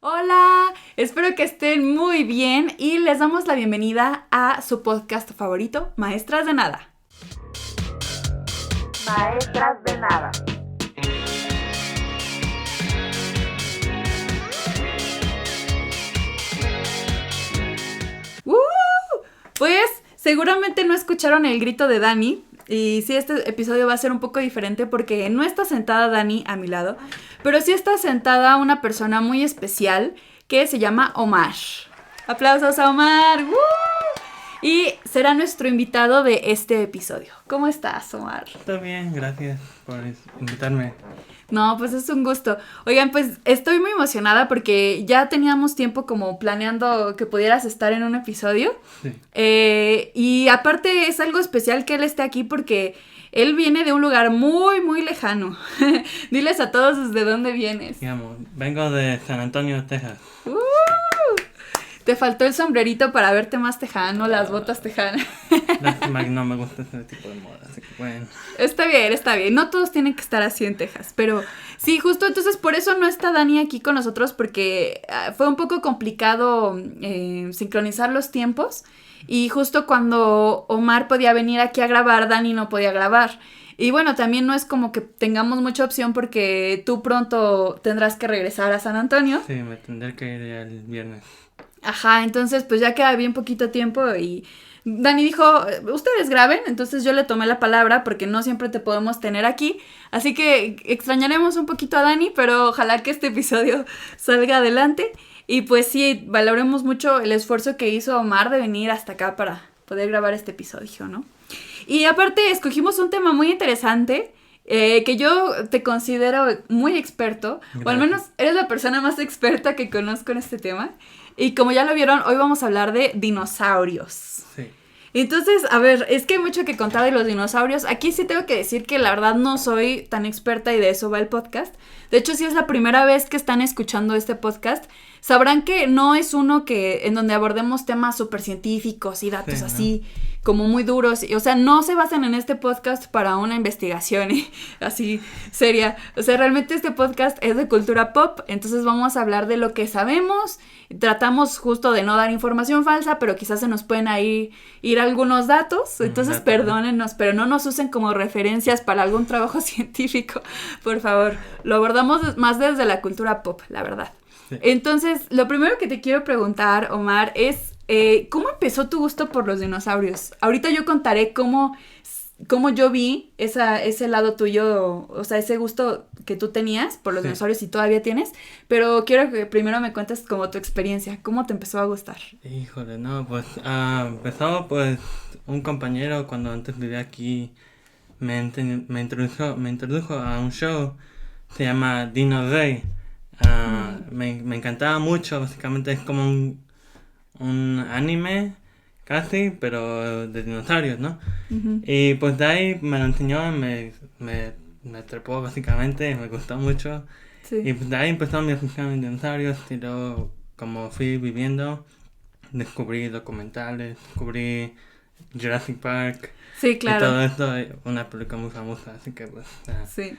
Hola, espero que estén muy bien y les damos la bienvenida a su podcast favorito, Maestras de Nada. Maestras de Nada. ¡Uh! Pues seguramente no escucharon el grito de Dani. Y sí, este episodio va a ser un poco diferente porque no está sentada Dani a mi lado, pero sí está sentada una persona muy especial que se llama Omar. ¡Aplausos a Omar! ¡Woo! Y será nuestro invitado de este episodio. ¿Cómo estás, Omar? Todo bien, gracias por invitarme. No, pues es un gusto. Oigan, pues estoy muy emocionada porque ya teníamos tiempo como planeando que pudieras estar en un episodio. Sí. Y aparte es algo especial que él esté aquí porque él viene de un lugar muy, muy lejano. Diles a todos desde dónde vienes. Digamos, vengo de San Antonio, Texas. Te faltó el sombrerito para verte más tejano, las botas tejanas. Lástima que no me gusta ese tipo de moda, así que bueno. Está bien, está bien. No todos tienen que estar así en Texas, pero sí, justo entonces por eso no está Dani aquí con nosotros porque fue un poco complicado sincronizar los tiempos y justo cuando Omar podía venir aquí a grabar, Dani no podía grabar. Y bueno, también no es como que tengamos mucha opción porque tú pronto tendrás que regresar a San Antonio. Sí, me tendré que ir el viernes. Ajá, entonces pues ya queda bien poquito tiempo y Dani dijo, ustedes graben, entonces yo le tomé la palabra porque no siempre te podemos tener aquí, así que extrañaremos un poquito a Dani, pero ojalá que este episodio salga adelante y pues sí, valoremos mucho el esfuerzo que hizo Omar de venir hasta acá para poder grabar este episodio, ¿no? Y aparte escogimos un tema muy interesante. Que yo te considero muy experto, Gracias. o al menos eres la persona más experta que conozco en este tema. Y como ya lo vieron, hoy vamos a hablar de dinosaurios. Sí. Entonces, a ver, es que hay mucho que contar de los dinosaurios. Aquí sí tengo que decir que la verdad no soy tan experta y de eso va el podcast. De hecho, si es la primera vez que están escuchando este podcast, sabrán que no es uno que en donde abordemos temas súper científicos y datos Sí, ¿no? así como muy duros. O sea, no se basan en este podcast para una investigación así seria. O sea, realmente este podcast es de cultura pop, entonces vamos a hablar de lo que sabemos. Tratamos justo de no dar información falsa, pero quizás se nos pueden ahí ir algunos datos. Entonces, Datos. perdónennos, pero no nos usen como referencias para algún trabajo científico, por favor. Lo abordamos más desde la cultura pop, la verdad. Sí. Entonces, lo primero que te quiero preguntar, Omar, es ¿cómo empezó tu gusto por los dinosaurios? Ahorita yo contaré cómo yo vi ese lado tuyo, o sea, ese gusto que tú tenías por los Sí. dinosaurios y todavía tienes, pero quiero que primero me cuentes como tu experiencia, cómo te empezó a gustar. Híjole, no, pues empezó pues un compañero cuando antes vivía aquí me introdujo a un show, se llama Dino Day. Me encantaba mucho, básicamente es como un anime casi, pero de dinosaurios, ¿no? Uh-huh. Y pues de ahí me lo enseñó, me trepó básicamente, me gustó mucho. Sí. Y pues de ahí empezó mi afición en dinosaurios y luego como fui viviendo, descubrí documentales, descubrí Jurassic Park Sí, y claro. todo esto, una película muy famosa, así que pues, Sí.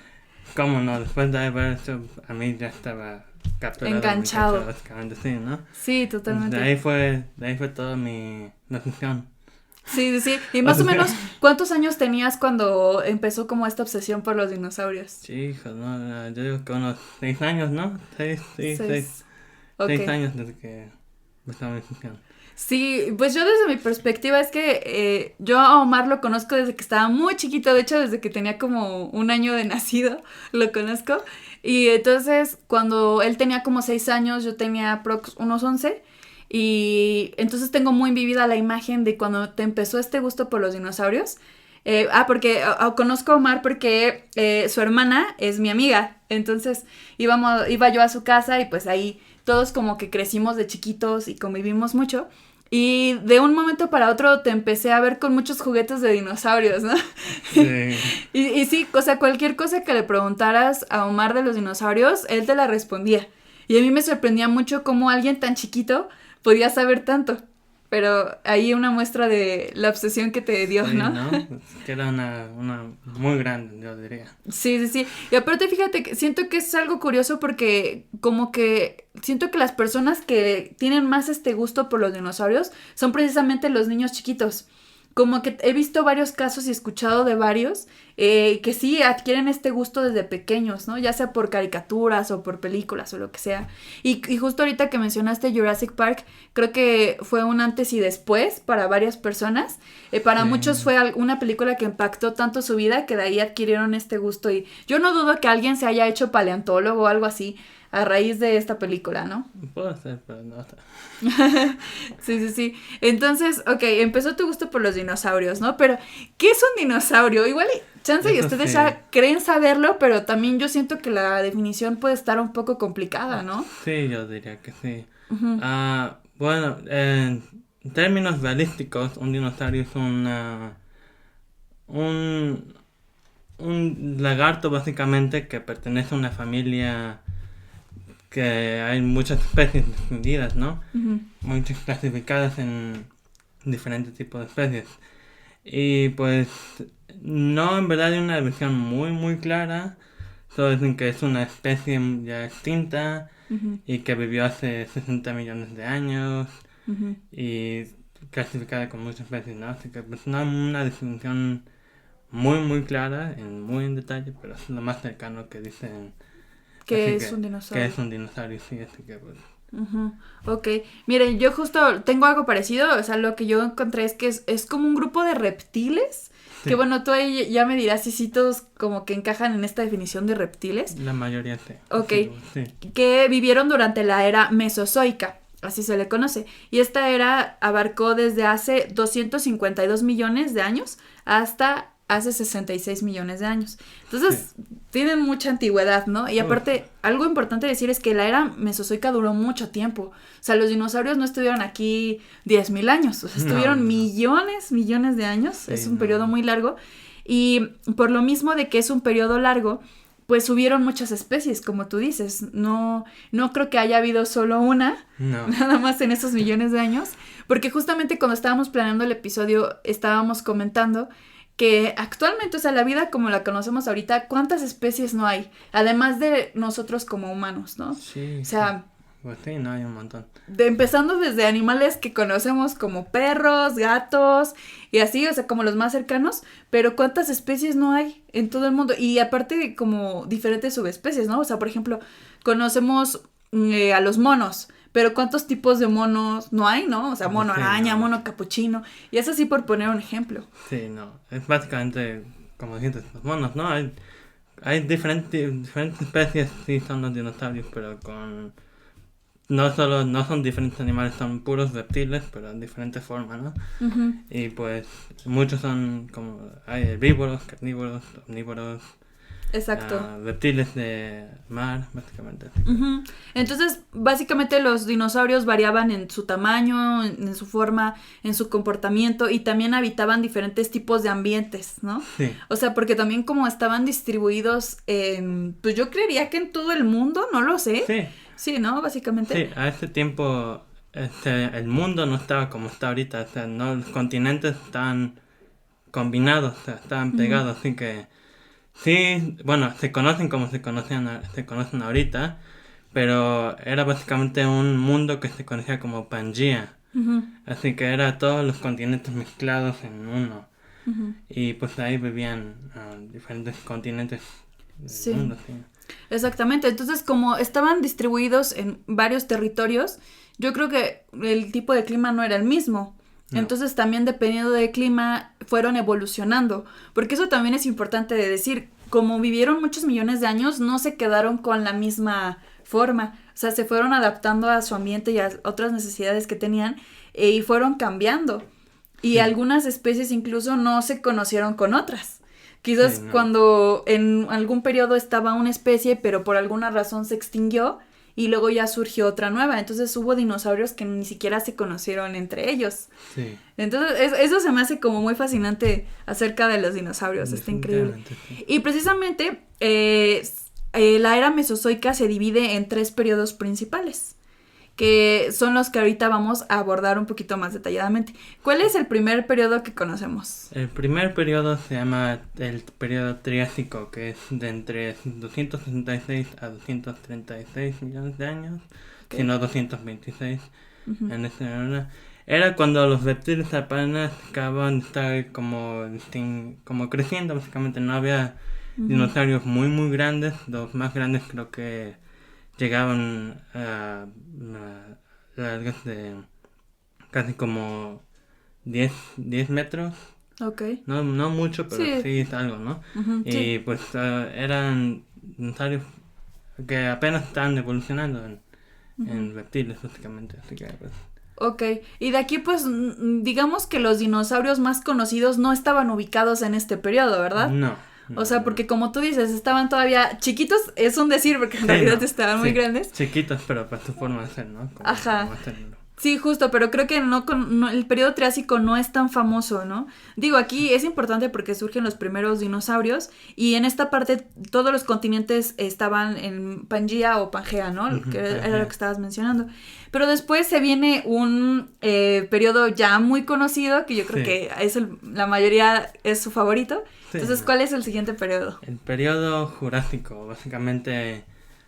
cómo no, después de ver esto, a mí ya estaba capturado. Enganchado. mi cabeza, básicamente, sí, ¿no? Sí, totalmente. De ahí fue toda mi afición. Sí, sí, sí. Y más o menos, ¿cuántos años tenías cuando empezó como esta obsesión por los dinosaurios? Sí, hijo, no, yo digo que unos 6 años, ¿no? 6 Ok. años desde que empezó mi afición. Sí, pues yo desde mi perspectiva es que yo a Omar lo conozco desde que estaba muy chiquito, de hecho desde que tenía como 1 año de nacido, lo conozco. Y entonces cuando él tenía como 6 años, yo tenía unos 11. Y entonces tengo muy vivida la imagen de cuando te empezó este gusto por los dinosaurios. Porque conozco a Omar porque su hermana es mi amiga. Entonces iba yo a su casa y pues ahí todos como que crecimos de chiquitos y convivimos mucho. Y de un momento para otro te empecé a ver con muchos juguetes de dinosaurios, ¿no? Sí. Y sí, o sea, cualquier cosa que le preguntaras a Omar de los dinosaurios, él te la respondía. Y a mí me sorprendía mucho cómo alguien tan chiquito podía saber tanto. pero ahí una muestra de la obsesión que te dio, Sí, ¿no? ¿no? Pues, que era una muy grande, yo diría. Sí, sí, sí. Y aparte, fíjate que siento que es algo curioso porque como que siento que las personas que tienen más este gusto por los dinosaurios son precisamente los niños chiquitos. Como que he visto varios casos y he escuchado de varios que sí adquieren este gusto desde pequeños, ¿no? Ya sea por caricaturas o por películas o lo que sea. Y justo ahorita que mencionaste Jurassic Park, creo que fue un antes y después para varias personas. Para Sí. muchos fue una película que impactó tanto su vida que de ahí adquirieron este gusto. Y yo no dudo que alguien se haya hecho paleontólogo o algo así a raíz de esta película, ¿no? Puede ser, pero no está. Sí, sí, sí. Entonces, ok, empezó tu gusto por los dinosaurios, ¿no? Pero, ¿qué es un dinosaurio? Igual, chance y Eso ustedes sí. ya creen saberlo, pero también yo siento que la definición puede estar un poco complicada, ¿no? Sí, yo diría que sí. Ujú. Bueno, en términos realísticos, un dinosaurio es un, un lagarto básicamente que pertenece a una familia que hay muchas especies distinguidas, ¿no? Ujú. Muchas clasificadas en diferentes tipos de especies. Y pues no, en verdad hay una división muy clara. Solo dicen que es una especie ya extinta Ujú. y que vivió hace 60 millones de años Ujú. y clasificada con muchas especies, ¿no? Así que pues no hay una definición muy clara, muy en detalle, pero es lo más cercano que dicen. ¿Qué Así es un que dinosaurio? es un dinosaurio, sí, así que pues. Ujú. Ok, miren, yo justo tengo algo parecido, o sea, lo que yo encontré es que es como un grupo de reptiles, Sí. que bueno, tú ahí ya me dirás si sí todos como que encajan en esta definición de reptiles, La mayoría sí. Ok. Sí. que vivieron durante la era mesozoica, así se le conoce, y esta era abarcó desde hace 252 millones de años hasta hace 66 millones de años. Entonces, tienen mucha antigüedad, ¿no? Y aparte, algo importante decir es que la era mesozoica duró mucho tiempo. O sea, los dinosaurios no estuvieron aquí 10.000 años, o sea, estuvieron No. millones de años. Sí, Es un no. periodo muy largo. Y por lo mismo de que es un periodo largo, pues hubieron muchas especies, como tú dices. No creo que haya habido solo una, No. nada más en esos millones de años, porque justamente cuando estábamos planeando el episodio estábamos comentando que actualmente, o sea, la vida como la conocemos ahorita, ¿cuántas especies no hay? Además de nosotros como humanos, ¿no? Sí. O sea, Pues sí, no hay un montón. empezando desde animales que conocemos como perros, gatos y así, o sea, como los más cercanos, pero ¿cuántas especies no hay en todo el mundo? Y aparte como diferentes subespecies, ¿no? O sea, por ejemplo, conocemos a los monos, pero ¿cuántos tipos de monos no hay, no? O sea, mono Sí, araña, no. mono capuchino, y es así por poner un ejemplo. Sí, no. Es básicamente, como dijiste, los monos, ¿no? Hay diferentes especies, sí, son los dinosaurios, pero con. No son diferentes animales, son puros reptiles, pero en diferentes formas, ¿no? Ujú. Y pues muchos son como. Hay herbívoros, carnívoros, omnívoros, Exacto. reptiles de mar, básicamente. Así que- Ujú. Entonces, básicamente los dinosaurios variaban en su tamaño, en su forma, en su comportamiento y también habitaban diferentes tipos de ambientes, ¿no? Sí, O sea, porque también como estaban distribuidos en, pues yo creería que en todo el mundo, no lo sé. sí. Sí, ¿no? Básicamente. Sí, a ese tiempo el mundo no estaba como está ahorita, o sea, no, los continentes estaban combinados, o sea, estaban pegados, así que sí, bueno, se conocen como se conocen ahorita, pero era básicamente un mundo que se conocía como Pangea, Ujú, así que era todos los continentes mezclados en uno, ujú. y pues ahí vivían diferentes continentes del Sí. mundo, sí. Exactamente, entonces como estaban distribuidos en varios territorios, yo creo que el tipo de clima no era el mismo. No. Entonces también dependiendo del clima fueron evolucionando, porque eso también es importante de decir, como vivieron muchos millones de años, no se quedaron con la misma forma, o sea, se fueron adaptando a su ambiente y a otras necesidades que tenían y fueron cambiando. Y Sí. algunas especies incluso no se conocieron con otras. Quizás Sí, no. cuando en algún periodo estaba una especie, pero por alguna razón se extinguió y luego ya surgió otra nueva. Entonces hubo dinosaurios que ni siquiera se conocieron entre ellos. Sí, Entonces eso se me hace como muy fascinante acerca de los dinosaurios. Está increíble. definitivamente, sí. Y precisamente la era mesozoica se divide en 3 periodos principales, que son los que ahorita vamos a abordar un poquito más detalladamente. ¿Cuál es el primer periodo que conocemos? El primer periodo se llama el periodo Triásico, que es de entre 266 a 236 millones de años, si no 226 en ese orden. Era cuando los reptiles apenas acababan de estar como creciendo, básicamente no había dinosaurios muy grandes. Los más grandes creo que llegaban a largas de casi como 10 metros. Okay. No mucho, pero sí es algo, ¿no? Y sí. pues eran dinosaurios que apenas estaban evolucionando en reptiles, básicamente. Así que pues... Ok, y de aquí pues digamos que los dinosaurios más conocidos no estaban ubicados en este periodo, ¿verdad? No. O sea, porque como tú dices, estaban todavía chiquitos, es un decir, porque en realidad estaban muy grandes. Chiquitos, pero para su forma de ser, ¿no? Ajá. Sí, justo, pero creo que el periodo Triásico no es tan famoso, ¿no? Digo, aquí es importante porque surgen los primeros dinosaurios y en esta parte todos los continentes estaban en Pangea o Pangea, ¿no? Que era lo que estabas mencionando. Pero después se viene un periodo ya muy conocido, que yo creo que es la mayoría es su favorito. Entonces, ¿cuál es el siguiente periodo? El periodo Jurásico, básicamente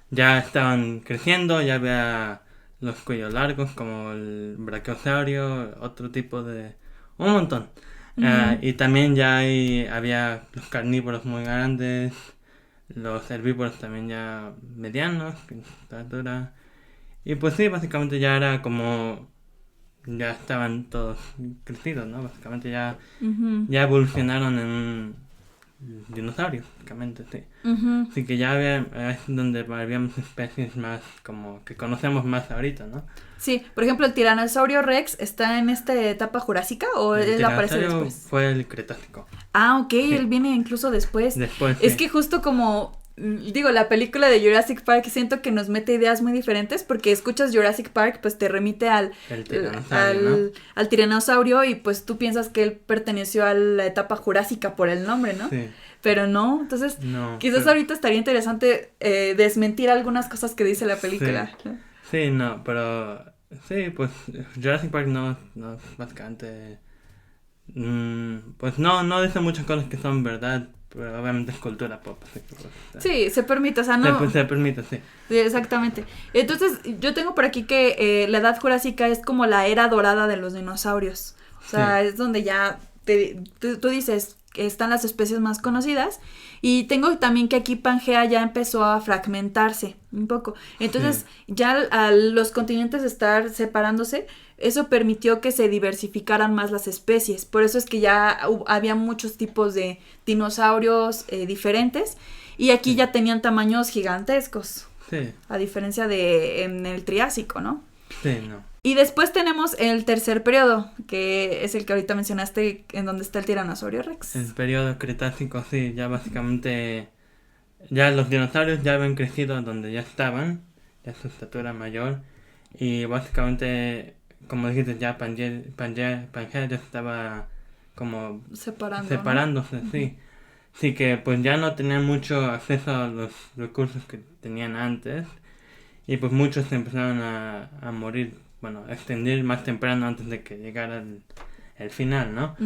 ya estaban creciendo, ya había los cuellos largos como el brachiosaurio, otro tipo de... un montón. Y también ya había los carnívoros muy grandes, los herbívoros también ya medianos, en estatura. Y pues sí, básicamente ya era como... ya estaban todos crecidos, ¿no? Básicamente ya evolucionaron en un dinosaurio, básicamente, sí. Así que ya es donde habíamos especies más como que conocemos más ahorita, ¿no? Sí, por ejemplo, el tiranosaurio Rex está en esta etapa jurásica o él aparece después. Fue el Cretácico. Ah, ok, él viene incluso después. Es que justo como digo, la película de Jurassic Park siento que nos mete ideas muy diferentes porque escuchas Jurassic Park, pues te remite al tiranosaurio y pues tú piensas que él perteneció a la etapa jurásica por el nombre, ¿no? Sí. Pero no, entonces quizás ahorita estaría interesante desmentir algunas cosas que dice la película. Sí, no, pero sí, pues Jurassic Park no básicamente pues no dice muchas cosas que son verdad. Pero obviamente es cultura pop. Así que, pues, sí, se permite, o sea, no... Se permite, sí. Sí, exactamente. Entonces, yo tengo por aquí que la edad jurásica es como la era dorada de los dinosaurios. O sea, es donde ya tú dices que están las especies más conocidas. Y tengo también que aquí Pangea ya empezó a fragmentarse un poco. Entonces, ya al los continentes estar separándose, eso permitió que se diversificaran más las especies. Por eso es que ya había muchos tipos de dinosaurios diferentes. Y aquí ya tenían tamaños gigantescos. Sí. A diferencia de en el Triásico, ¿no? Sí, no. Y después tenemos el tercer periodo, que es el que ahorita mencionaste, en donde está el tiranosaurio Rex. El periodo Cretácico, sí, ya básicamente... ya los dinosaurios ya habían crecido donde ya estaban, ya su estatura mayor. Y básicamente, como dijiste, ya Pangea ya estaba como... separándose, ¿no? Sí. Así que pues ya no tenían mucho acceso a los recursos que tenían antes. Y pues muchos se empezaron a morir, bueno, a extender más temprano antes de que llegara el final, ¿no?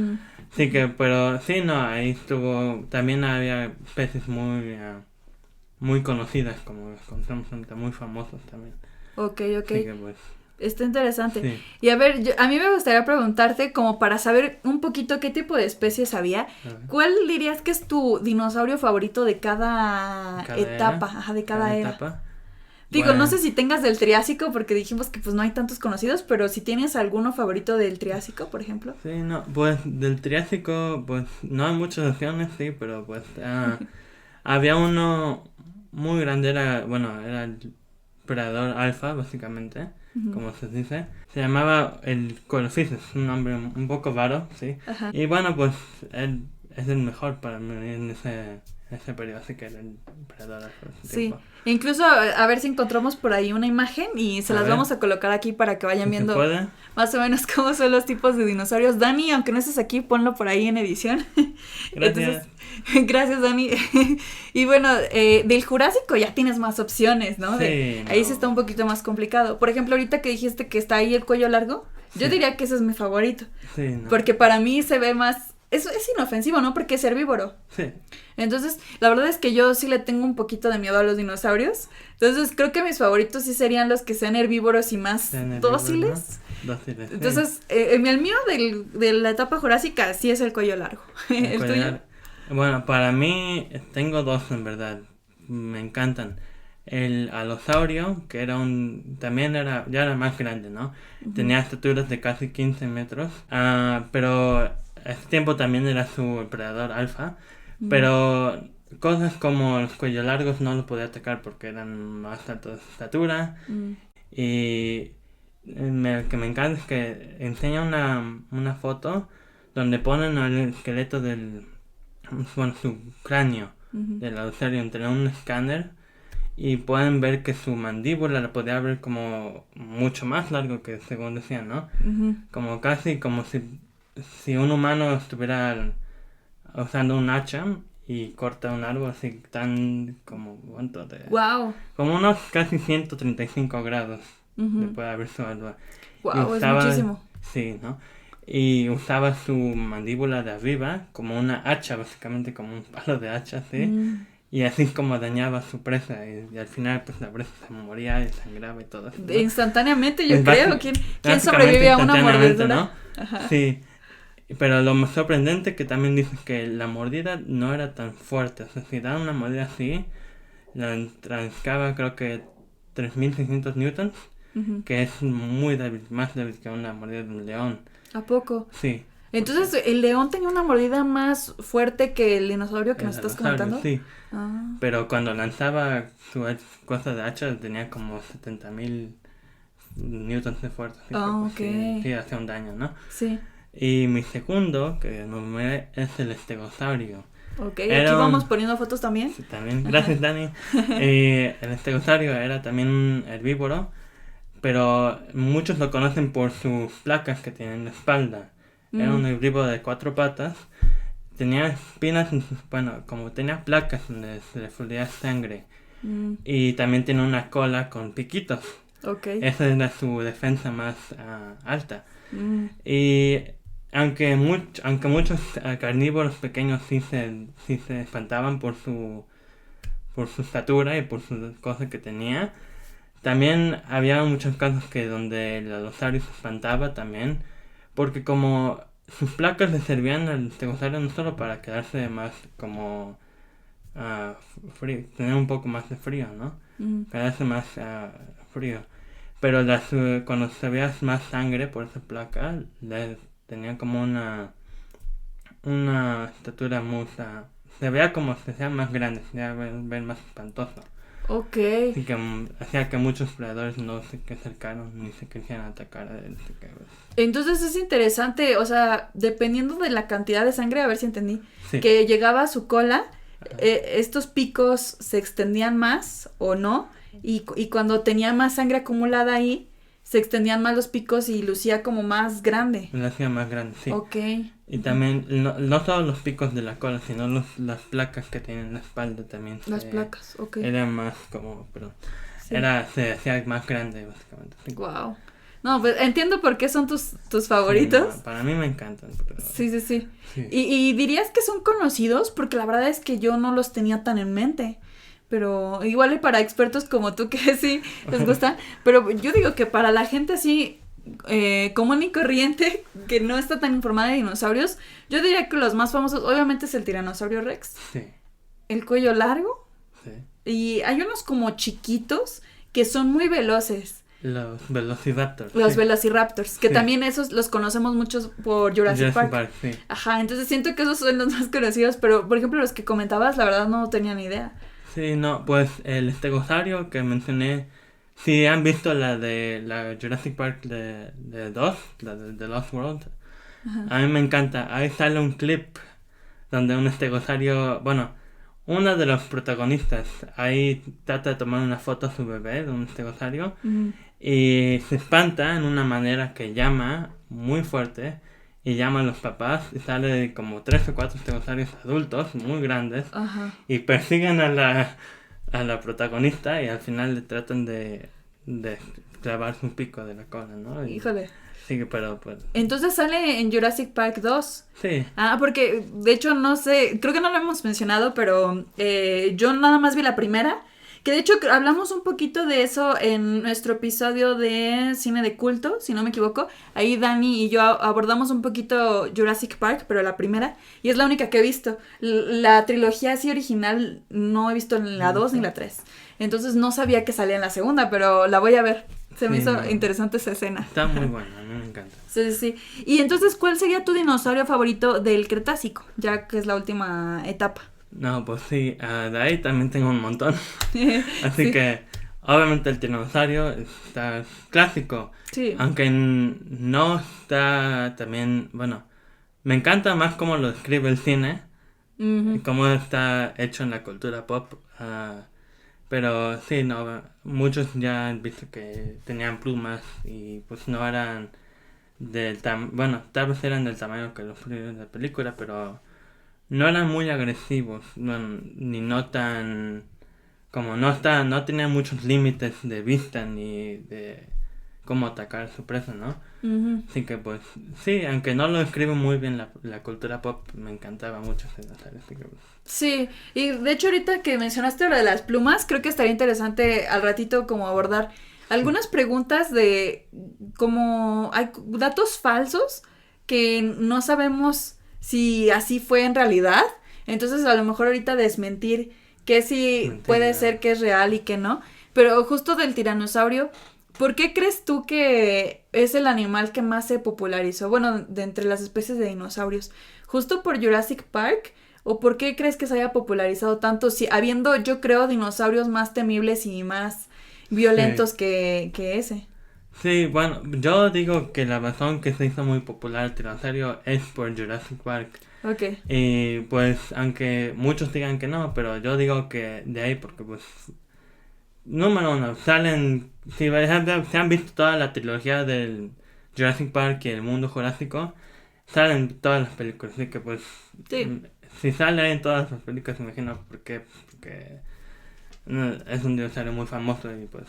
Así que, pero sí, no, ahí estuvo, también había especies muy conocidas, como encontramos ahorita, muy famosos también. Ok. Así que, pues, está interesante. Sí. Y a ver, a mí me gustaría preguntarte, como para saber un poquito qué tipo de especies había, ¿cuál dirías que es tu dinosaurio favorito de cada etapa? Era, ajá, de cada era. Etapa. Digo, Bueno, no sé si tengas del Triásico, porque dijimos que pues no hay tantos conocidos, pero si tienes alguno favorito del Triásico, por ejemplo. Sí, no, pues del Triásico, pues no hay muchas opciones, sí, pero pues había uno muy grande, era el predador alfa, básicamente, como se dice. Se llamaba el Colossus, un nombre un poco raro, sí. Ajá. Y bueno, pues él es el mejor para mí en ese periodo sí que era el predador por ese Sí, tiempo. incluso a ver si encontramos por ahí una imagen y se A las ver. vamos a colocar aquí para que vayan Si se viendo puede. más o menos cómo son los tipos de dinosaurios. Dani, aunque no estés aquí, ponlo por ahí en edición. Gracias. Gracias, Dani. Y bueno, del Jurásico ya tienes más opciones, ¿no? Sí, Ahí no. sí está un poquito más complicado. Por ejemplo, ahorita que dijiste que está ahí el cuello largo, yo Sí. diría que ese es mi favorito. Sí, no. Porque para mí se ve más... Eso es inofensivo, ¿no? Porque es herbívoro. Sí. Entonces, la verdad es que yo sí le tengo un poquito de miedo a los dinosaurios. Entonces, creo que mis favoritos sí serían los que sean herbívoros y más Sean herbívoros, dóciles. ¿no? Dóciles, sí. Entonces, el mío de la etapa jurásica sí es el cuello largo. ¿El tuyo? Cuidar. Bueno, para mí tengo dos en verdad. Me encantan. El alosaurio, que era ya era más grande, ¿no? Tenía estaturas de casi 15 metros. Pero a ese tiempo también era su predador alfa. Pero cosas como los cuellos largos no lo podía atacar porque eran más altos de estatura. Y lo que me encanta es que enseña una foto donde ponen el esqueleto su cráneo del alosaurio entre un escáner y pueden ver que su mandíbula la podía ver como mucho más largo que según decían, ¿no? Como casi como si un humano estuviera usando un hacha y corta un árbol así tan como ¿cuánto? Wow. Como unos casi 135 grados le puede haber su árbol. Wow, es Usaba- muchísimo. Sí, ¿no? Y usaba su mandíbula de arriba como una hacha, básicamente como un palo de hacha, ¿sí? Y así como dañaba a su presa y al final pues la presa se moría y sangraba y todo eso, ¿no? Instantáneamente, yo Es creo. ¿Quién básicamente sobrevive a una instantáneamente, mordedura? ¿no? Ajá. Sí, pero lo más sorprendente que también dice que la mordida no era tan fuerte, o sea, si daban una mordida así, la transcaba creo que 3600 newtons, que es muy débil, más débil que una mordida de un león. ¿A poco? Sí. Entonces, ¿el león tenía una mordida más fuerte que el dinosaurio que El nos estás dinosaurio, comentando? Sí, Ah. pero cuando lanzaba su cosa de hacha tenía como 70.000 newtons de fuerza. Así Ah, que, pues, ok. sí, hacía un daño, ¿no? Sí. Y mi segundo, que nombré, es el estegosaurio. Ok, Era aquí un- vamos poniendo fotos también. Sí, también, gracias Dani. El estegosaurio era también un herbívoro, pero muchos lo conocen por sus placas que tiene en la espalda. Era un herbívoro de 4 patas. Tenía espinas, bueno, como tenía placas donde se le fluía sangre. Y también tiene una cola con piquitos. Ok. Esa era su defensa más alta. Mm. Y aunque muchos carnívoros pequeños sí se espantaban por su estatura y por su cosa que tenía, también había muchos casos que donde el alosaurio se espantaba también, porque como sus placas le servían al estegosaurio no solo para quedarse más como frío, tener un poco más de frío, ¿no? Quedarse más frío. Pero cuando se veía más sangre por esa placa, tenía como una estatura muy... se veía como si sea más grande, se veía ver más espantoso. Ok. Así que hacía que muchos predadores no se acercaron ni se quisieran atacar a él. Entonces es interesante, o sea, dependiendo de la cantidad de sangre, a ver si entendí, Sí. que llegaba a su cola, estos picos se extendían más o no, y cuando tenía más sangre acumulada ahí, se extendían más los picos y lucía como más grande. Lo hacía más grande, sí. Ok. Y también, no solo los picos de la cola, sino las placas que tienen en la espalda también. Las placas, ok. Era más como, Sí. se hacía más grande, básicamente. Sí. Wow. No, pues entiendo por qué son tus favoritos. Sí, no, para mí me encantan. Pero, Sí. sí. Y dirías que son conocidos, porque la verdad es que yo no los tenía tan en mente. Pero igual y para expertos como tú que sí les gusta. Pero yo digo que para la gente así común y corriente, que no está tan informada de dinosaurios, yo diría que los más famosos obviamente es el tiranosaurio Rex, Sí, el cuello largo, sí. y hay unos como chiquitos que son muy veloces. Los Velociraptors. Los sí. velociraptors, que Sí. también esos los conocemos muchos por Jurassic Park. Sí. Ajá, entonces siento que esos son los más conocidos, pero por ejemplo los que comentabas, la verdad no tenía ni idea. Sí, no, pues el estegosaurio que mencioné, si han visto la de la Jurassic Park de 2, la de The Lost World, a mí me encanta. Ahí sale un clip donde un estegosaurio, bueno, uno de los protagonistas ahí trata de tomar una foto a su bebé de un estegosaurio y se espanta en una manera que llama muy fuerte y llama a los papás y sale como 3 o 4 estegosaurios adultos muy grandes y persiguen a la protagonista y al final le tratan de clavar su pico de la cola, ¿no? Híjole. Sí, pero pues... Entonces sale en Jurassic Park 2. Sí. Porque de hecho no sé, creo que no lo hemos mencionado, pero yo nada más vi la primera. Que de hecho hablamos un poquito de eso en nuestro episodio de cine de culto, si no me equivoco. Ahí Dani y yo abordamos un poquito Jurassic Park, pero la primera. Y es la única que he visto. La trilogía así original no he visto ni la 2 ni la 3. Entonces no sabía que salía en la segunda, pero la voy a ver. Se me hizo interesante esa escena. Está muy buena, a mí me encanta. Sí. Y entonces, ¿cuál sería tu dinosaurio favorito del Cretácico? Ya que es la última etapa. No, pues sí, de ahí también tengo un montón. Así que, obviamente el tiranosaurio está clásico. Sí. Aunque no está también, bueno, me encanta más cómo lo describe el cine. Cómo está hecho en la cultura pop. Pero sí, no, muchos ya han visto que tenían plumas y pues no eran bueno, tal vez eran del tamaño que los de la película, pero no eran muy agresivos, bueno, ni no tan, como no tenían muchos límites de vista ni de cómo atacar a su presa, ¿no? Así que pues, sí, aunque no lo describe muy bien la cultura pop, me encantaba mucho ese dinosaurio, así que pues. Sí, y de hecho ahorita que mencionaste lo de las plumas, creo que estaría interesante al ratito como abordar algunas preguntas de como hay datos falsos que no sabemos si así fue en realidad, entonces a lo mejor ahorita desmentir que sí puede ser que es real y que no, pero justo del tiranosaurio, ¿por qué crees tú que es el animal que más se popularizó? Bueno, de entre las especies de dinosaurios, ¿justo por Jurassic Park? ¿O por qué crees que se haya popularizado tanto? Si habiendo, yo creo, dinosaurios más temibles y más violentos que ese. Sí, bueno, yo digo que la razón que se hizo muy popular el tiranosaurio es por Jurassic Park. Ok. Y pues, aunque muchos digan que no, pero yo digo que de ahí porque pues... Número 1, salen... Si han visto toda la trilogía del Jurassic Park y el mundo jurásico, salen todas las películas, así que pues... Sí. Si sale en todas las películas, me imagino porque es un dinosaurio muy famoso y pues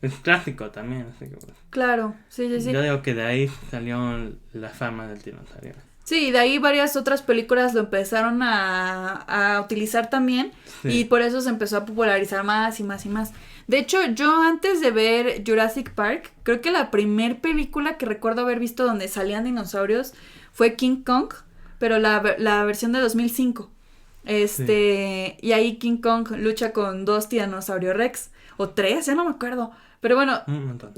es clásico también, así que pues. Claro, sí. Yo digo que de ahí salió la fama del dinosaurio. Sí, y de ahí varias otras películas lo empezaron a utilizar también y por eso se empezó a popularizar más y más y más. De hecho, yo antes de ver Jurassic Park, creo que la primer película que recuerdo haber visto donde salían dinosaurios fue King Kong, pero la versión de 2005. Y ahí King Kong lucha con 2 Tiranosaurio Rex, o 3, ya no me acuerdo. Pero bueno,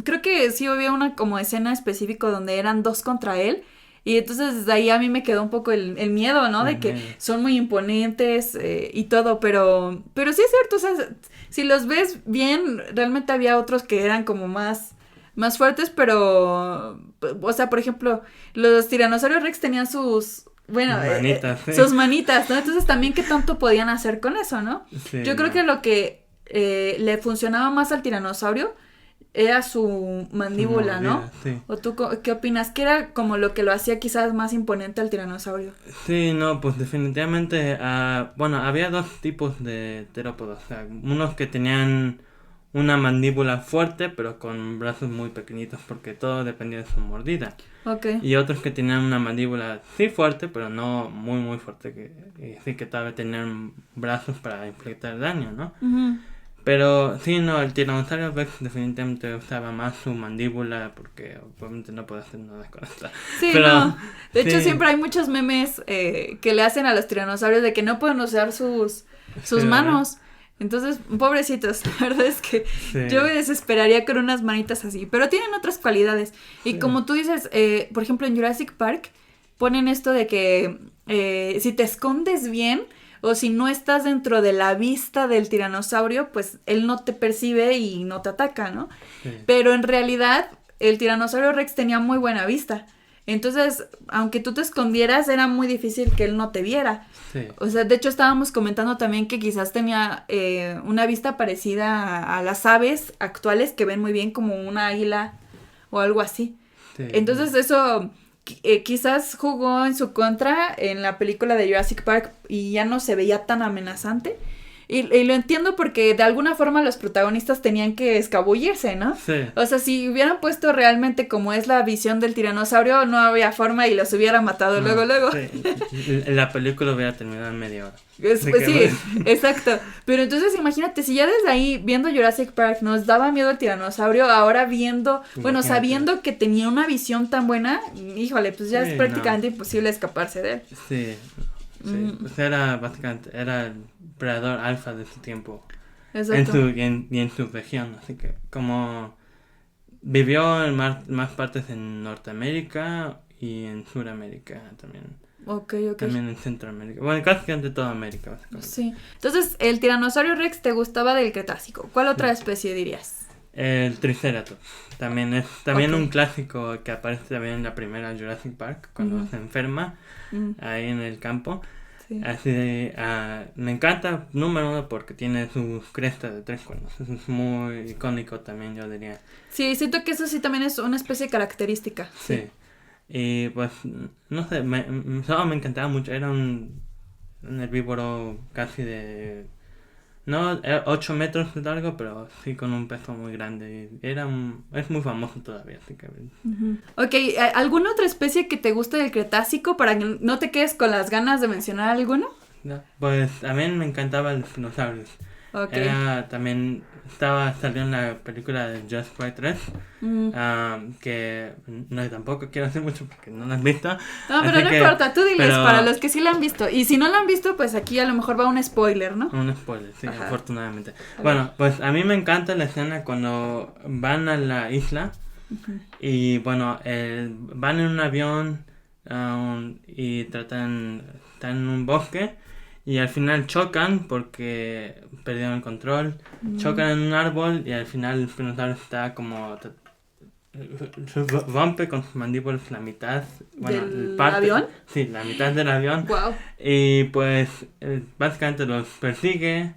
creo que sí había una como escena específica donde eran 2 contra él. Y entonces desde ahí a mí me quedó un poco el miedo, ¿no? De que son muy imponentes y todo, pero sí es cierto, o sea, si los ves bien, realmente había otros que eran como más fuertes, pero, o sea, por ejemplo, los Tiranosaurios Rex tenían sus manitas, ¿no? Entonces también qué tanto podían hacer con eso, ¿no? Sí, yo creo que lo que le funcionaba más al tiranosaurio era su mandíbula, ¿no? Sí. ¿O tú qué opinas? ¿Qué era como lo que lo hacía quizás más imponente al tiranosaurio? Sí, no, pues definitivamente, bueno, había 2 tipos de terópodos, o sea, unos que tenían una mandíbula fuerte, pero con brazos muy pequeñitos, porque todo dependía de su mordida. Okay. Y otros que tenían una mandíbula sí fuerte, pero no muy muy fuerte, sí que todavía tenían brazos para inflictar daño, ¿no? Pero sí, no, el tiranosaurio Rex definitivamente usaba más su mandíbula porque obviamente no puede hacer nada con esta. Sí, pero, no. De hecho, siempre hay muchos memes que le hacen a los tiranosaurios de que no pueden usar sus manos. Entonces, pobrecitos, la verdad es que yo me desesperaría con unas manitas así. Pero tienen otras cualidades. Y como tú dices, por ejemplo, en Jurassic Park ponen esto de que si te escondes bien o si no estás dentro de la vista del tiranosaurio, pues él no te percibe y no te ataca, ¿no? Sí. Pero en realidad el tiranosaurio Rex tenía muy buena vista. Entonces, aunque tú te escondieras, era muy difícil que él no te viera. Sí. O sea, de hecho estábamos comentando también que quizás tenía una vista parecida a las aves actuales que ven muy bien como una águila o algo así. Sí. Entonces eso quizás jugó en su contra en la película de Jurassic Park y ya no se veía tan amenazante. Y lo entiendo porque de alguna forma los protagonistas tenían que escabullirse, ¿no? Sí. O sea, si hubieran puesto realmente como es la visión del tiranosaurio, no había forma y los hubiera matado luego. Sí. La película hubiera terminado en media hora. Sí, exacto. Pero entonces imagínate, si ya desde ahí, viendo Jurassic Park, nos daba miedo el tiranosaurio, ahora viendo, bueno, sabiendo que tenía una visión tan buena, híjole, pues ya es prácticamente imposible escaparse de él. Sí. Pues era básicamente, era el predador alfa de su tiempo. Exacto. En su región, así que como vivió en más partes en Norteamérica y en Sudamérica también. Ok. También en Centroamérica. Bueno, casi en toda América, básicamente. Sí. Entonces, el tiranosaurio Rex te gustaba del Cretácico. ¿Cuál otra especie dirías? El Triceratops. También es un clásico que aparece también en la primera Jurassic Park, cuando se enferma ahí en el campo. Sí. Así me encanta, número uno, porque tiene sus crestas de 3 cuernos. Eso es muy icónico también, yo diría. Sí, siento que eso sí también es una especie característica. Sí. Y pues, no sé, solo me encantaba mucho. Era un herbívoro casi de... No, 8 metros de largo, pero sí con un peso muy grande. Es muy famoso todavía, así que... Ok, ¿alguna otra especie que te guste del Cretácico para que no te quedes con las ganas de mencionar alguno? No, pues también me encantaba el dinosaurios. Ok. Salió en la película de Just Fight 3, que no, tampoco quiero hacer mucho porque no la has visto. No, pero no importa, tú diles para los que sí la han visto. Y si no la han visto, pues aquí a lo mejor va un spoiler, ¿no? Un spoiler, sí, Ajá. afortunadamente. Bueno, pues a mí me encanta la escena cuando van a la isla y bueno, van en un avión y están en un bosque. Y al final chocan porque perdieron el control. Chocan en un árbol y al final el dinosaurio está como... rompe con sus mandíbulas la mitad. Bueno, ¿Del avión? Sí, la mitad del avión. Wow. Y pues básicamente los persigue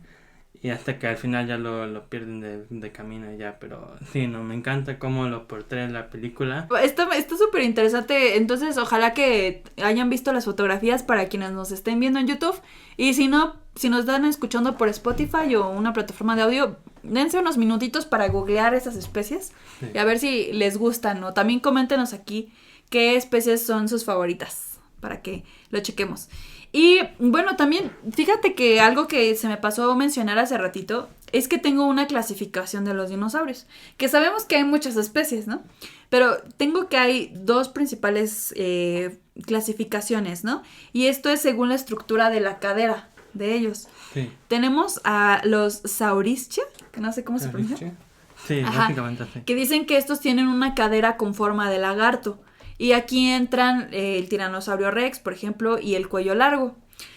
y hasta que al final ya lo pierden de camino ya. Pero sí, no, me encanta cómo lo portrea en la película. Está súper interesante. Entonces, ojalá que hayan visto las fotografías para quienes nos estén viendo en YouTube. Y si no, si nos están escuchando por Spotify o una plataforma de audio, dense unos minutitos para googlear esas especies y a ver si les gustan, ¿no? También coméntenos aquí qué especies son sus favoritas para que lo chequemos. Y bueno, también fíjate que algo que se me pasó mencionar hace ratito es que tengo una clasificación de los dinosaurios, que sabemos que hay muchas especies, ¿no? Pero tengo que hay dos principales clasificaciones, ¿no? Y esto es según la estructura de la cadera de ellos. Sí. Tenemos a los Saurischia, que no sé cómo se pronuncia. Sí, Ajá, básicamente así. que dicen que estos tienen una cadera con forma de lagarto. Y aquí entran el tiranosaurio Rex, por ejemplo, y el cuello largo.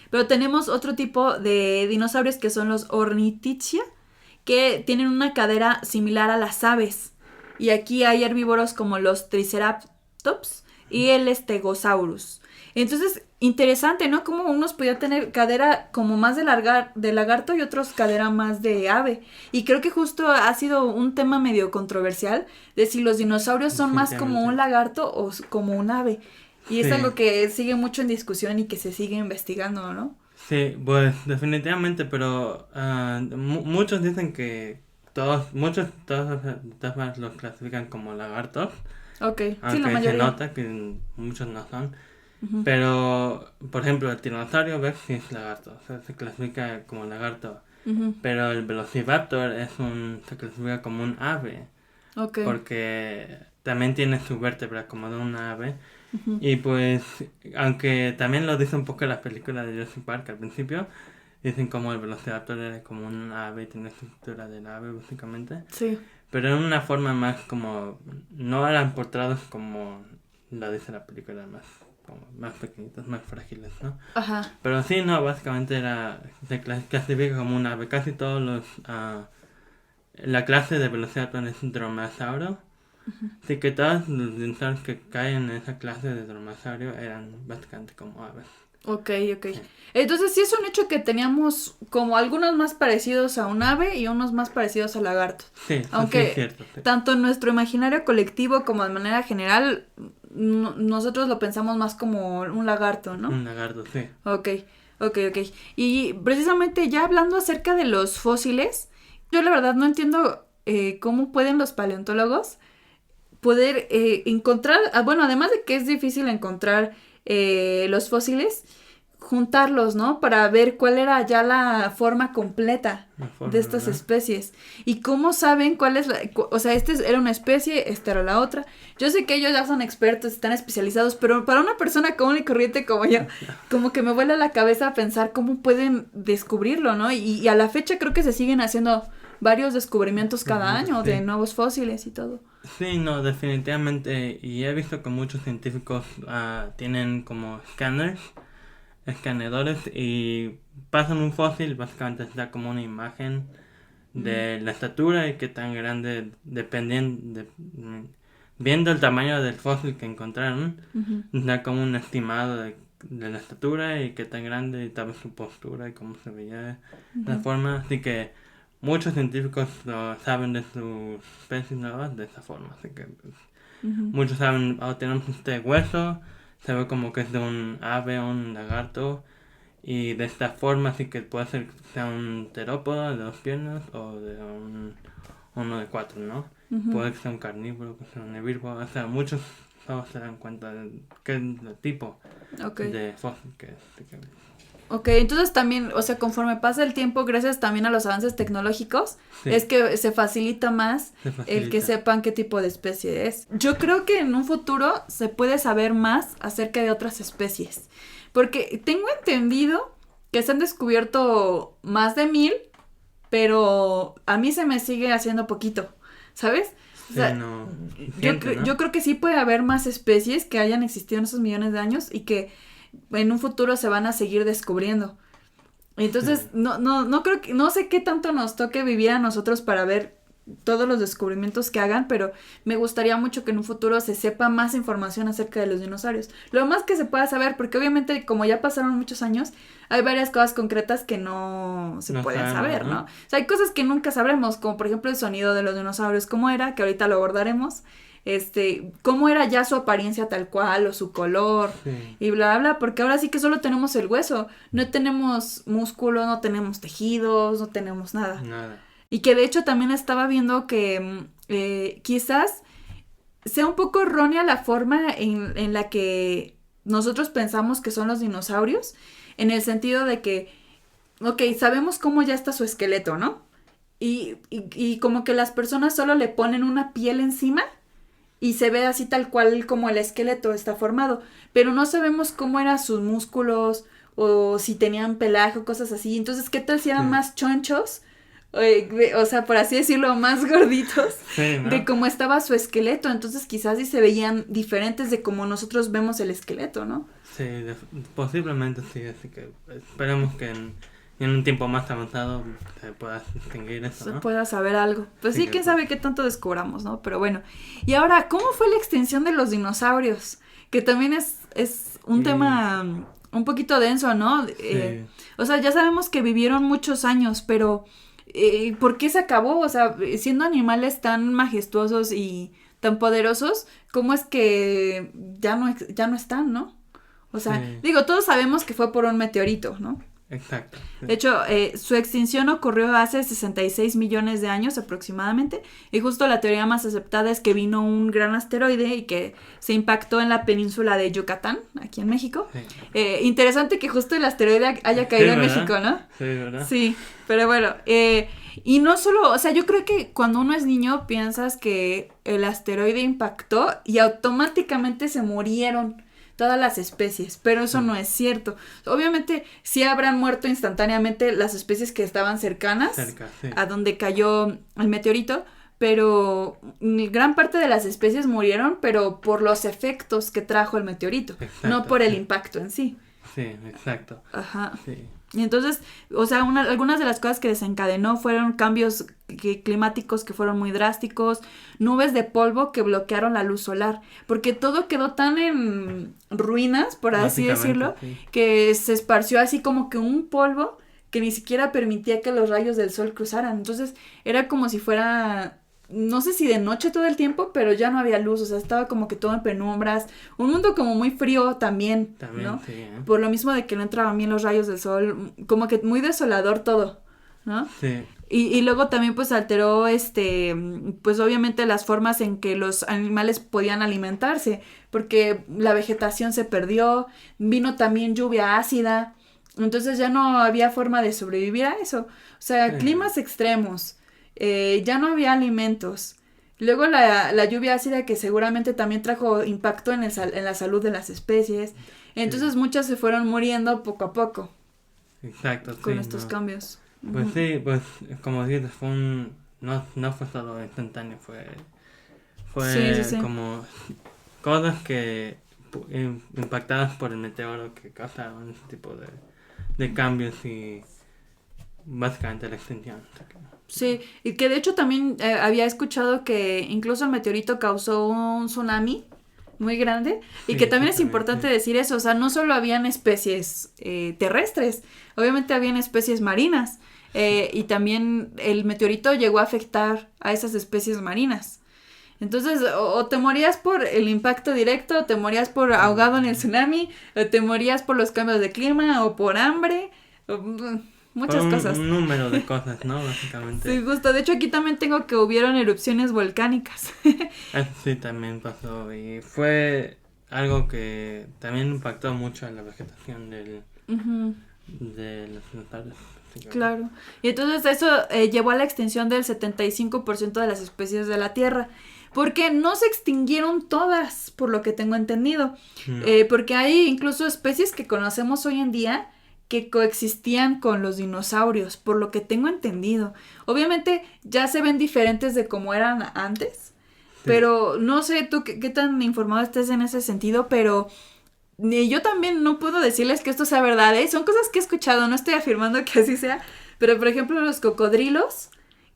Pero tenemos otro tipo de dinosaurios que son los Ornithischia, que tienen una cadera similar a las aves. Y aquí hay herbívoros como los Triceratops y el Stegosaurus. Entonces, interesante, ¿no? Como unos podían tener cadera como más de lagarto y otros cadera más de ave. Y creo que justo ha sido un tema medio controversial de si los dinosaurios son más como un lagarto o como un ave. Y es algo que sigue mucho en discusión y que se sigue investigando, ¿no? Sí, pues definitivamente, pero muchos dicen que todos los clasifican como lagartos. Ok, Aunque sí, la se mayoría. nota que muchos no son. Pero, por ejemplo, el tiranosaurio Rex sí es lagarto, o sea, se clasifica como lagarto. Pero el Velociraptor se clasifica como un ave. Ok. Porque también tiene su vértebra como de una ave. Y pues, aunque también lo dice un poco la película de Jurassic Park al principio, dicen como el Velociraptor era como un ave, tiene estructura del ave básicamente. Sí. Pero en una forma más como, no eran portados como lo dice la película, más pequeñitos, más frágiles, ¿no? Ajá. Pero sí, no, básicamente se clasifica como un ave. Casi todos la clase de Velociraptor es un dromaeosauro. Así que todos los dinosaurios que caen en esa clase de dromaeosaurio eran básicamente como aves. Ok. Entonces sí es un hecho que teníamos como algunos más parecidos a un ave y unos más parecidos a lagartos. Sí, eso Aunque sí es cierto. Sí. tanto en nuestro imaginario colectivo como de manera general, nosotros lo pensamos más como un lagarto, ¿no? Un lagarto, sí. Ok. Y precisamente ya hablando acerca de los fósiles, yo la verdad no entiendo cómo pueden los paleontólogos poder encontrar, bueno, además de que es difícil encontrar los fósiles, juntarlos, ¿no? Para ver cuál era ya la forma completa de estas especies. Y cómo saben cuál es o sea, era una especie, esta era la otra. Yo sé que ellos ya son expertos, están especializados, pero para una persona común y corriente como yo, como que me vuela la cabeza pensar cómo pueden descubrirlo, ¿no? Y a la fecha creo que se siguen haciendo varios descubrimientos cada año de nuevos fósiles y todo. Sí, no, definitivamente. Y he visto que muchos científicos tienen como escaneadores, y pasan un fósil, básicamente se da como una imagen de la estatura y qué tan grande, viendo el tamaño del fósil que encontraron, da como un estimado de la estatura y qué tan grande y tal vez su postura y cómo se veía la forma. Así que muchos científicos saben de sus especies nuevas de esa forma. Así que muchos saben, tenemos este hueso, se ve como que es de un ave o un lagarto, y de esta forma sí que puede ser que sea un terópodo de 2 piernas o de uno de 4, ¿no? Puede que sea un carnívoro, que sea un herbívoro, o sea, muchos se dan cuenta de qué es el tipo de fósil que es. Ok, entonces también, o sea, conforme pasa el tiempo, gracias también a los avances tecnológicos, es que se facilita más el que sepan qué tipo de especie es. Yo creo que en un futuro se puede saber más acerca de otras especies, porque tengo entendido que se han descubierto más de 1000, pero a mí se me sigue haciendo poquito, ¿sabes? O sea, yo creo que sí puede haber más especies que hayan existido en esos millones de años y que en un futuro se van a seguir descubriendo. Entonces, no creo que, no sé qué tanto nos toque vivir a nosotros para ver todos los descubrimientos que hagan, pero me gustaría mucho que en un futuro se sepa más información acerca de los dinosaurios. Lo más que se pueda saber, porque obviamente como ya pasaron muchos años, hay varias cosas concretas que no se pueden saber, ¿no? O sea, hay cosas que nunca sabremos, como por ejemplo el sonido de los dinosaurios, cómo era, que ahorita lo abordaremos. Cómo era ya su apariencia tal cual o su color y bla bla, porque ahora sí que solo tenemos el hueso, no tenemos músculo, no tenemos tejidos, no tenemos nada. Y que de hecho también estaba viendo que quizás sea un poco errónea la forma en la que nosotros pensamos que son los dinosaurios, en el sentido de que, ok, sabemos cómo ya está su esqueleto, ¿no? Y como que las personas solo le ponen una piel encima y se ve así tal cual como el esqueleto está formado, pero no sabemos cómo eran sus músculos o si tenían pelaje o cosas así. Entonces, ¿qué tal si eran más chonchos? O sea, por así decirlo, más gorditos de cómo estaba su esqueleto. Entonces, quizás sí se veían diferentes de cómo nosotros vemos el esqueleto, ¿no? Sí, posiblemente sí, así que esperemos que en un tiempo más avanzado se pueda distinguir eso, ¿no? Se pueda saber algo. Pues sí, quién sabe qué tanto descubramos, ¿no? Pero bueno. Y ahora, ¿cómo fue la extinción de los dinosaurios? Que también es un tema un poquito denso, ¿no? O sea, ya sabemos que vivieron muchos años, pero ¿por qué se acabó? O sea, siendo animales tan majestuosos y tan poderosos, ¿cómo es que ya no están, ¿no? O sea, digo, todos sabemos que fue por un meteorito, ¿no? Exacto. Sí. De hecho, su extinción ocurrió hace 66 millones de años aproximadamente, y justo la teoría más aceptada es que vino un gran asteroide y que se impactó en la península de Yucatán, aquí en México. Sí. Interesante que justo el asteroide haya caído en México, ¿no? Sí, ¿verdad? Sí, pero bueno, y no solo, o sea, yo creo que cuando uno es niño piensas que el asteroide impactó y automáticamente se murieron todas las especies, pero eso no es cierto. Obviamente sí habrán muerto instantáneamente las especies que estaban cercanas a donde cayó el meteorito, pero gran parte de las especies murieron, pero por los efectos que trajo el meteorito, no por el impacto en sí. Sí, exacto. Ajá. Sí. Y entonces, o sea, algunas de las cosas que desencadenó fueron cambios climáticos que fueron muy drásticos, nubes de polvo que bloquearon la luz solar, porque todo quedó tan en ruinas, por así Básicamente, decirlo, sí. que se esparció así como que un polvo que ni siquiera permitía que los rayos del sol cruzaran. Entonces, era como si fuera, no sé si de noche todo el tiempo, pero ya no había luz, o sea, estaba como que todo en penumbras, un mundo como muy frío también, También, ¿no? sí, Por lo mismo de que no entraban bien los rayos del sol, como que muy desolador todo, ¿no? Sí, Y luego también pues alteró pues obviamente las formas en que los animales podían alimentarse, porque la vegetación se perdió, vino también lluvia ácida, entonces ya no había forma de sobrevivir a eso, o sea, sí, climas extremos, ya no había alimentos. Luego la lluvia ácida que seguramente también trajo impacto en la salud de las especies, entonces muchas se fueron muriendo poco a poco exacto, con sí, estos no. cambios. Pues Ujú. sí, pues como dices, no fue solo instantáneo, Sí, sí, fue sí. como cosas que impactadas por el meteoro que causaron ese tipo de cambios y básicamente la extinción. Así que, Sí, y que de hecho también había escuchado que incluso el meteorito causó un tsunami muy grande y sí, que también es exactamente. importante decir eso, o sea, no solo habían especies terrestres, obviamente habían especies marinas y también el meteorito llegó a afectar a esas especies marinas. Entonces, o te morías por el impacto directo, o te morías por ahogado en el tsunami, o te morías por los cambios de clima, o por hambre, Por muchas cosas. un número de cosas, ¿no? Sí, Básicamente. justo. De hecho, aquí también tengo que hubieron erupciones volcánicas. Eso sí también pasó y fue algo que también impactó mucho en la vegetación Ujú, de los dinosaurios. Así que, claro. Y entonces eso llevó a la extinción del 75% de las especies de la Tierra. Porque no se extinguieron todas, por lo que tengo entendido. no, Porque hay incluso especies que conocemos hoy en día que coexistían con los dinosaurios, por lo que tengo entendido. Obviamente ya se ven diferentes de como eran antes, sí. pero no sé tú qué tan informado estés en ese sentido, pero yo también no puedo decirles que esto sea verdad, ¿eh? Son cosas que he escuchado, no estoy afirmando que así sea, pero por ejemplo los cocodrilos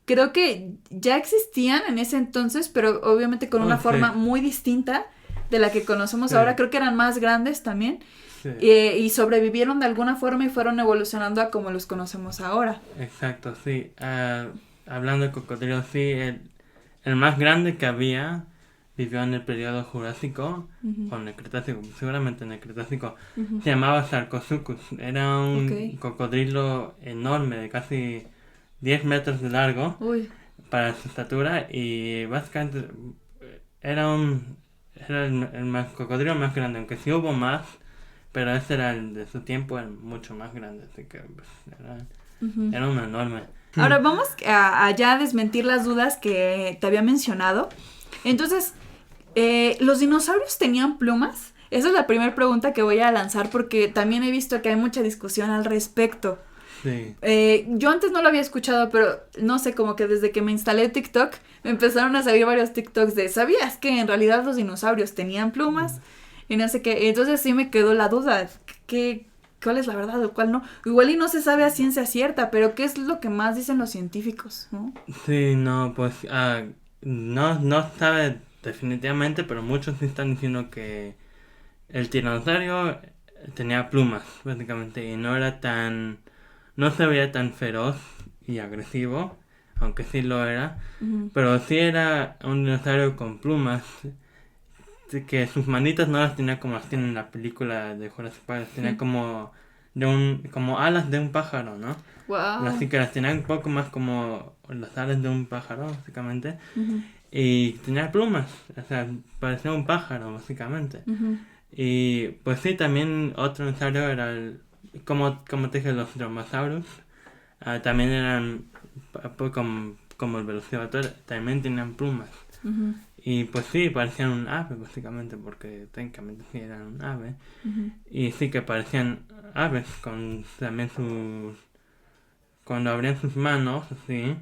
creo que ya existían en ese entonces, pero obviamente con Oh, una sí, forma muy distinta de la que conocemos ahora. sí, Creo que eran más grandes también sí. y sobrevivieron de alguna forma y fueron evolucionando a como los conocemos ahora. Exacto, sí. Hablando de cocodrilos, sí, el más grande que había vivió en el periodo Jurásico Ujú, o en el Cretácico, seguramente en el Cretácico. ujú. Se llamaba Sarcosuchus. Era Ok. un cocodrilo enorme, de casi 10 metros de largo Uy. para su estatura y básicamente era el cocodrilo más grande, aunque sí hubo más, pero ese era el de su tiempo, era mucho más grande, así que pues, Ujú. era un enorme. Ahora vamos a ya desmentir las dudas que te había mencionado. Entonces, ¿los dinosaurios tenían plumas? Esa es la primera pregunta que voy a lanzar porque también he visto que hay mucha discusión al respecto. Sí, Yo antes no lo había escuchado, pero no sé, como que desde que me instalé TikTok, me empezaron a salir varios TikToks de, ¿sabías que en realidad los dinosaurios tenían plumas? Y no sé qué. Entonces sí me quedó la duda, ¿qué, ¿cuál es la verdad o cuál no? Igual y no se sabe a ciencia cierta, pero ¿qué es lo que más dicen los científicos, no? sí, no, pues no sabe definitivamente, pero muchos sí están diciendo que el tiranosaurio tenía plumas, básicamente, y no se veía tan feroz y agresivo, aunque sí lo era, Ujú. pero sí era un dinosaurio con plumas, que sus manitas no las tenía como las tiene en la película de Jurassic Park, las tenía como alas de un pájaro, ¿no? Wow. Así que las tenía un poco más como las alas de un pájaro, básicamente. Ujú, Y tenía plumas, o sea, parecía un pájaro, básicamente. ujú. Y pues sí, también otro dinosaurio era como te dije, los dromaeosaurus. También eran, pues, como el velociraptor, también tenían plumas. Ujú, Y pues sí, parecían un ave, básicamente, porque técnicamente sí eran un ave. ujú. Y sí que parecían aves, con también cuando abrían sus manos, así,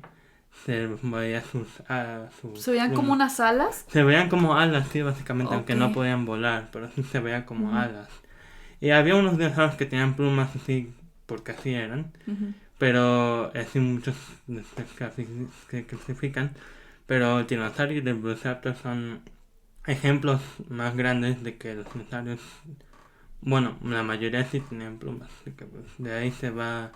se veía sus ¿Se veían como plumas. unas alas? Se veían como alas, sí, básicamente, Ok. aunque no podían volar, pero sí se veía como Ujú, alas. Y había unos dinosaurios que tenían plumas así porque así eran, Ujú. pero así muchos que clasifican, pero el tiranosaurio y el velociraptor son ejemplos más grandes de que los dinosaurios, bueno, la mayoría sí tenían plumas, así que pues, de ahí se va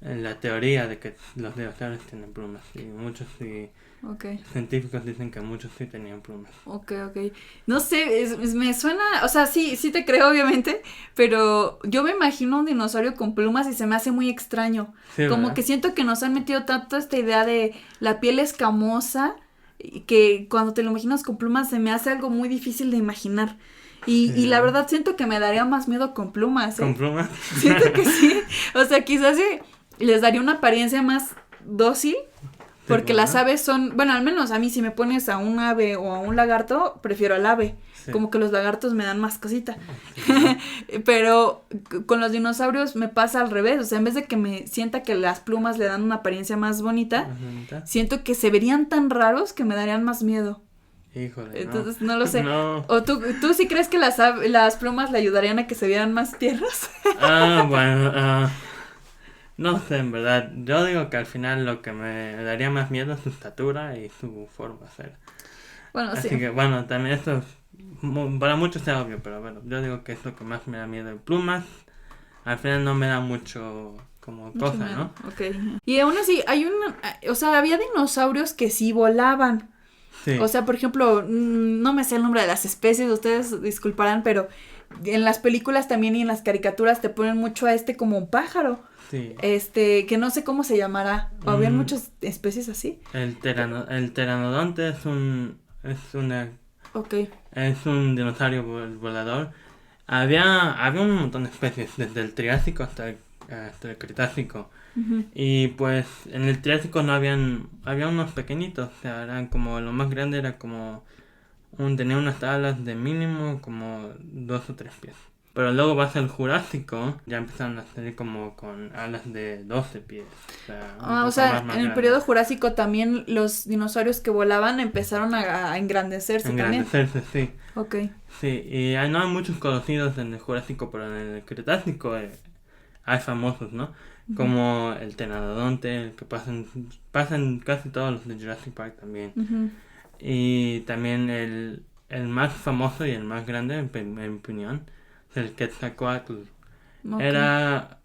la teoría de que los dinosaurios tienen plumas, y muchos sí, Ok, científicos dicen que muchos sí tenían plumas. ok. No sé, me suena, o sea, sí te creo obviamente, pero yo me imagino un dinosaurio con plumas y se me hace muy extraño. Sí, Como ¿verdad? que siento que nos han metido tanto esta idea de la piel escamosa, y que cuando te lo imaginas con plumas se me hace algo muy difícil de imaginar. Y, Sí, y la ¿verdad? verdad siento que me daría más miedo con plumas, Con ¿eh? plumas. Siento que sí. O sea, quizás sí les daría una apariencia más dócil. Porque las ¿verdad? aves son, bueno, al menos a mí si me pones a un ave o a un lagarto, prefiero al ave. Sí. Como que los lagartos me dan más cosita. Sí, ¿verdad? Pero con los dinosaurios me pasa al revés. O sea, en vez de que me sienta que las plumas le dan una apariencia más bonita, Más bonita. siento que se verían tan raros que me darían más miedo. Híjole, Entonces, no lo sé. No. ¿O tú sí crees que las plumas le ayudarían a que se vieran más tiernas? Bueno, no sé, en verdad. Yo digo que al final lo que me daría más miedo es su estatura y su forma de ser. Bueno, Así sí. que, bueno, también esto para muchos es obvio, pero bueno, yo digo que es lo que más me da miedo. Plumas, al final no me da mucho como Mucho cosa, miedo. ¿no? Ok. Y aún así, o sea, había dinosaurios que sí volaban. Sí, O sea, por ejemplo, no me sé el nombre de las especies, ustedes disculparán, pero en las películas también y en las caricaturas te ponen mucho a este como un pájaro. sí. Que no sé cómo se llamará. O habían Mm, muchas especies así. el pteranodonte Ok. es un dinosaurio volador. Había un montón de especies, desde el Triásico hasta el Cretácico. Ujú. Y pues en el Triásico había unos pequeñitos, o sea, eran como, lo más grande era como, tenía unas alas de mínimo como 2 o 3 pies. Pero luego vas al Jurásico, ya empezaron a salir como con alas de 12 pies, o sea, un O poco sea, más en el grandes. periodo jurásico también los dinosaurios que volaban empezaron a engrandecerse también. Engrandecerse, sí. Ok. Sí, y no hay muchos conocidos en el Jurásico, pero en el Cretácico hay famosos, ¿no? Como el Pteranodonte, el que pasan casi todos los de Jurassic Park también. Ujú. Y también el más famoso y el más grande, en mi opinión, es el Quetzalcóatl. Ok. Era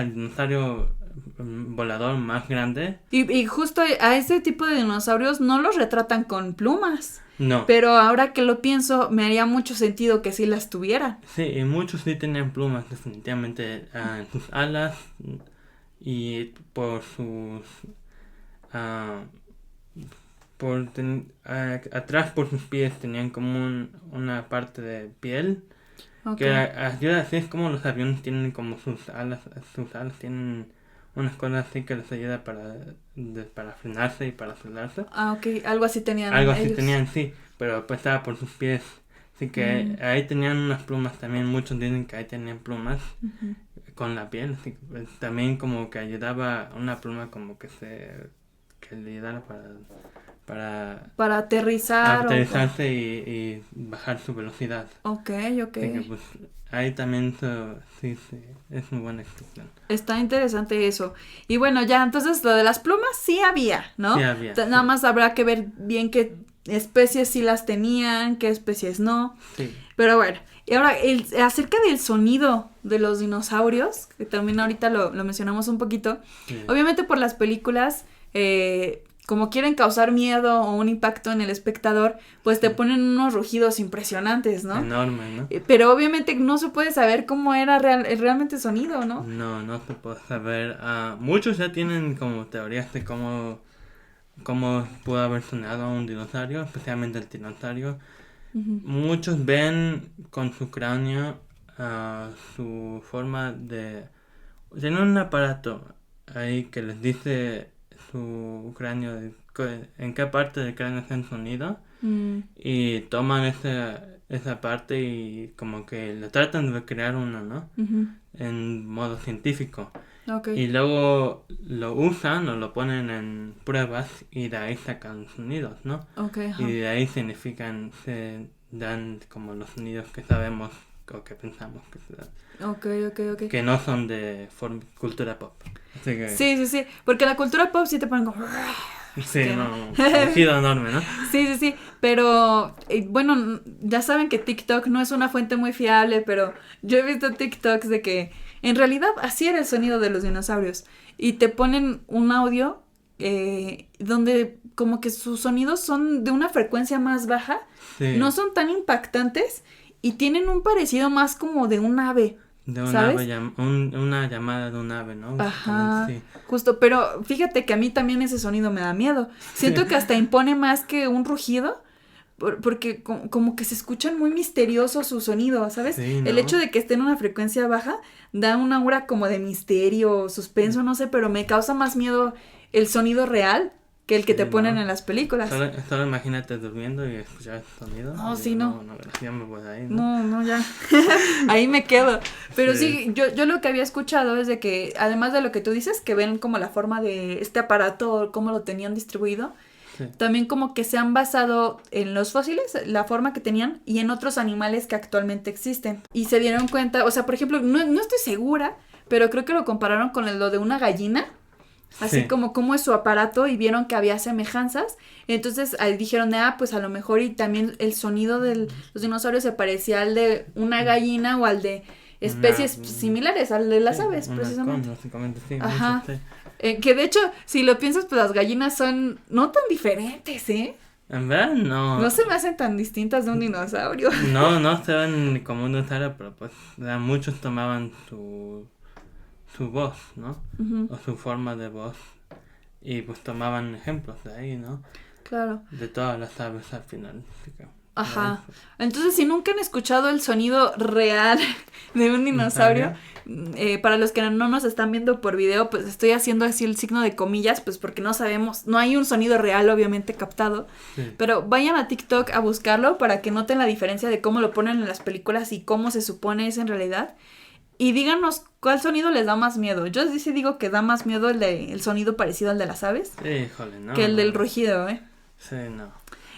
el dinosaurio volador más grande. Y justo a ese tipo de dinosaurios no los retratan con plumas. No, Pero ahora que lo pienso, me haría mucho sentido que sí las tuvieran. sí, y muchos sí tenían plumas, definitivamente, en sus alas y por sus... ah, atrás por sus pies tenían como una parte de piel Ok. que ayuda, así es como los aviones tienen como sus alas tienen unas cosas así que les ayuda para frenarse y para soldarse. Ah, ok. Algo así tenían Algo así ellos. tenían, sí, pero pues estaba por sus pies. Así que ahí tenían unas plumas también, muchos dicen que ahí tenían plumas Ujú. con la piel, así que pues, también como que ayudaba una pluma como que le ayudara para Para aterrizarse y bajar su velocidad. Ok. Así que pues ahí también sí, es muy buena explicación. Está interesante eso. Y bueno, ya, entonces lo de las plumas sí había, ¿no? Sí había, Nada sí. más habrá que ver bien qué especies sí las tenían, qué especies no. Sí, Pero bueno, y ahora, acerca del sonido de los dinosaurios, que también ahorita lo mencionamos un poquito, sí. obviamente por las películas, como quieren causar miedo o un impacto en el espectador, pues te ponen unos rugidos impresionantes, ¿no? Enorme, ¿no? Pero obviamente no se puede saber cómo era realmente el sonido, ¿no? No se puede saber. Muchos ya tienen como teorías de cómo pudo haber sonado un dinosaurio, especialmente el dinosaurio. Ujú. Muchos ven con su cráneo su forma de... Tienen un aparato ahí que les dice su cráneo, en qué parte del cráneo está el sonido, Mm, y toman esa parte y como que le tratan de crear uno, ¿no? ujú. En modo científico. Ok. Y luego lo usan o lo ponen en pruebas y de ahí sacan sonidos, ¿no? Ok, ajá. Y de ahí se dan como los sonidos que sabemos o que pensamos que se dan. Ok. Que no son de cultura pop. Así que... Sí, porque la cultura pop sí te ponen como... Sí, que no, un giro enorme, ¿no? Sí, pero bueno, ya saben que TikTok no es una fuente muy fiable, pero yo he visto TikToks de que en realidad así era el sonido de los dinosaurios y te ponen un audio donde como que sus sonidos son de una frecuencia más baja, Sí. no son tan impactantes y tienen un parecido más como de un ave. De un ¿sabes? ave, una llamada de un ave, ¿no? Ajá, Sí. justo, pero fíjate que a mí también ese sonido me da miedo. Siento que hasta impone más que un rugido, porque como que se escuchan muy misteriosos su sonido, ¿sabes? Sí, ¿no? El hecho de que esté en una frecuencia baja da una aura como de misterio, suspenso, no sé, pero me causa más miedo el sonido real que el que Sí, te ponen ¿no? en las películas. Solo imagínate durmiendo y escuchar el sonido. No, sí, no. No, ya me voy de ahí, ¿no? No, ya. Ahí me quedo. Pero Sí. sí, yo lo que había escuchado es de que, además de lo que tú dices, que ven como la forma de este aparato, cómo lo tenían distribuido, Sí. también como que se han basado en los fósiles, la forma que tenían, y en otros animales que actualmente existen. Y se dieron cuenta, o sea, por ejemplo, no estoy segura, pero creo que lo compararon con lo de una gallina. Así Sí. como es su aparato y vieron que había semejanzas. Entonces ahí dijeron, pues a lo mejor y también el sonido de los dinosaurios se parecía al de una gallina o al de especies similares, al de las Sí, aves, un precisamente. halcón, básicamente, sí. Ajá. mucho, Que de hecho, si lo piensas, pues las gallinas son no tan diferentes, ¿eh? En verdad, no. No se me hacen tan distintas de un dinosaurio. No se ven como un dinosaurio, pero pues muchos tomaban su voz, ¿no? Ujú, O su forma de voz. Y pues tomaban ejemplos de ahí, ¿no? claro. De todas las aves al final. Así que, Ajá. Entonces, si nunca han escuchado el sonido real de un dinosaurio, para los que no nos están viendo por video, pues estoy haciendo así el signo de comillas, pues porque no sabemos, no hay un sonido real obviamente captado, Sí. pero vayan a TikTok a buscarlo para que noten la diferencia de cómo lo ponen en las películas y cómo se supone es en realidad. Y díganos cuál sonido les da más miedo. Yo sí digo que da más miedo el sonido parecido al de las aves Sí, híjole, no. que el del rugido, ¿eh? Sí, no.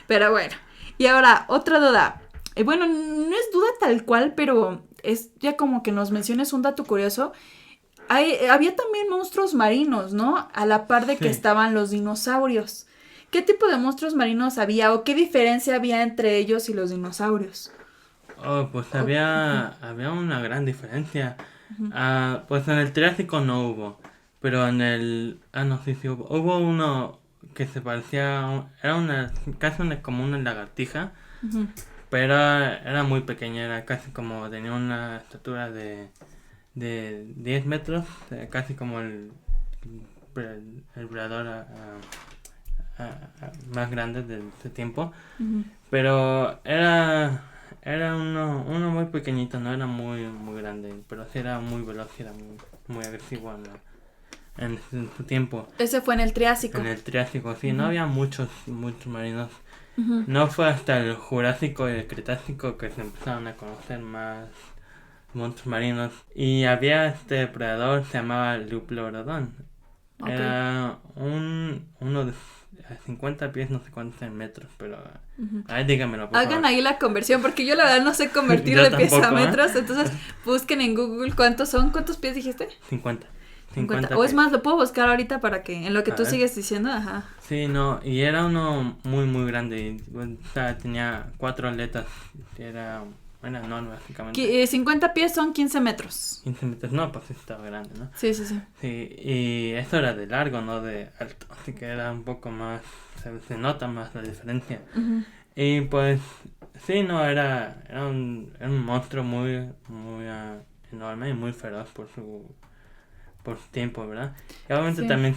Pero bueno, y ahora, otra duda. Bueno, no es duda tal cual, pero es ya como que nos menciones un dato curioso. Había también monstruos marinos, ¿no? A la par de que Sí. estaban los dinosaurios. ¿Qué tipo de monstruos marinos había o qué diferencia había entre ellos y los dinosaurios? Oh, pues había una gran diferencia. Pues en el Triásico no hubo, pero en el... no, sí hubo. Hubo uno que se parecía era como una lagartija, Ujú. pero era muy pequeña, era casi como, tenía una estatura de 10 metros, casi como el predador más grande de ese tiempo, Ujú. pero era uno muy pequeñito, no era muy grande, pero sí era muy veloz, era muy agresivo en su tiempo. Ese fue en el Triásico. En el Triásico, sí, no había muchos marinos. Ujú. No fue hasta el Jurásico y el Cretácico que se empezaron a conocer más monstruos marinos. Y había este predador, se llamaba Leupleurodon. Ok. Era uno de 50 pies, no sé cuántos en metros, pero... Ujú. Ay, dígamelo, por Hagan favor. ahí la conversión, porque yo la verdad no sé convertir Yo de pies a tampoco, ¿eh? metros, entonces busquen en Google cuántos son, ¿cuántos pies dijiste? 50. 50. O es pies. más, lo puedo buscar ahorita para que, en lo que A tú ver. sigues diciendo, ajá. Sí, no, y era uno muy grande. O sea, tenía 4 aletas. Era enorme, básicamente. 50 pies son 15 metros. 15 metros, no, pues sí estaba grande, ¿no? Sí. Sí, y esto era de largo, no de alto. Así que era un poco más, se nota más la diferencia. Ujú. Y pues, sí, no, era un monstruo muy enorme y muy feroz por su tiempo, ¿verdad? Y obviamente Sí. también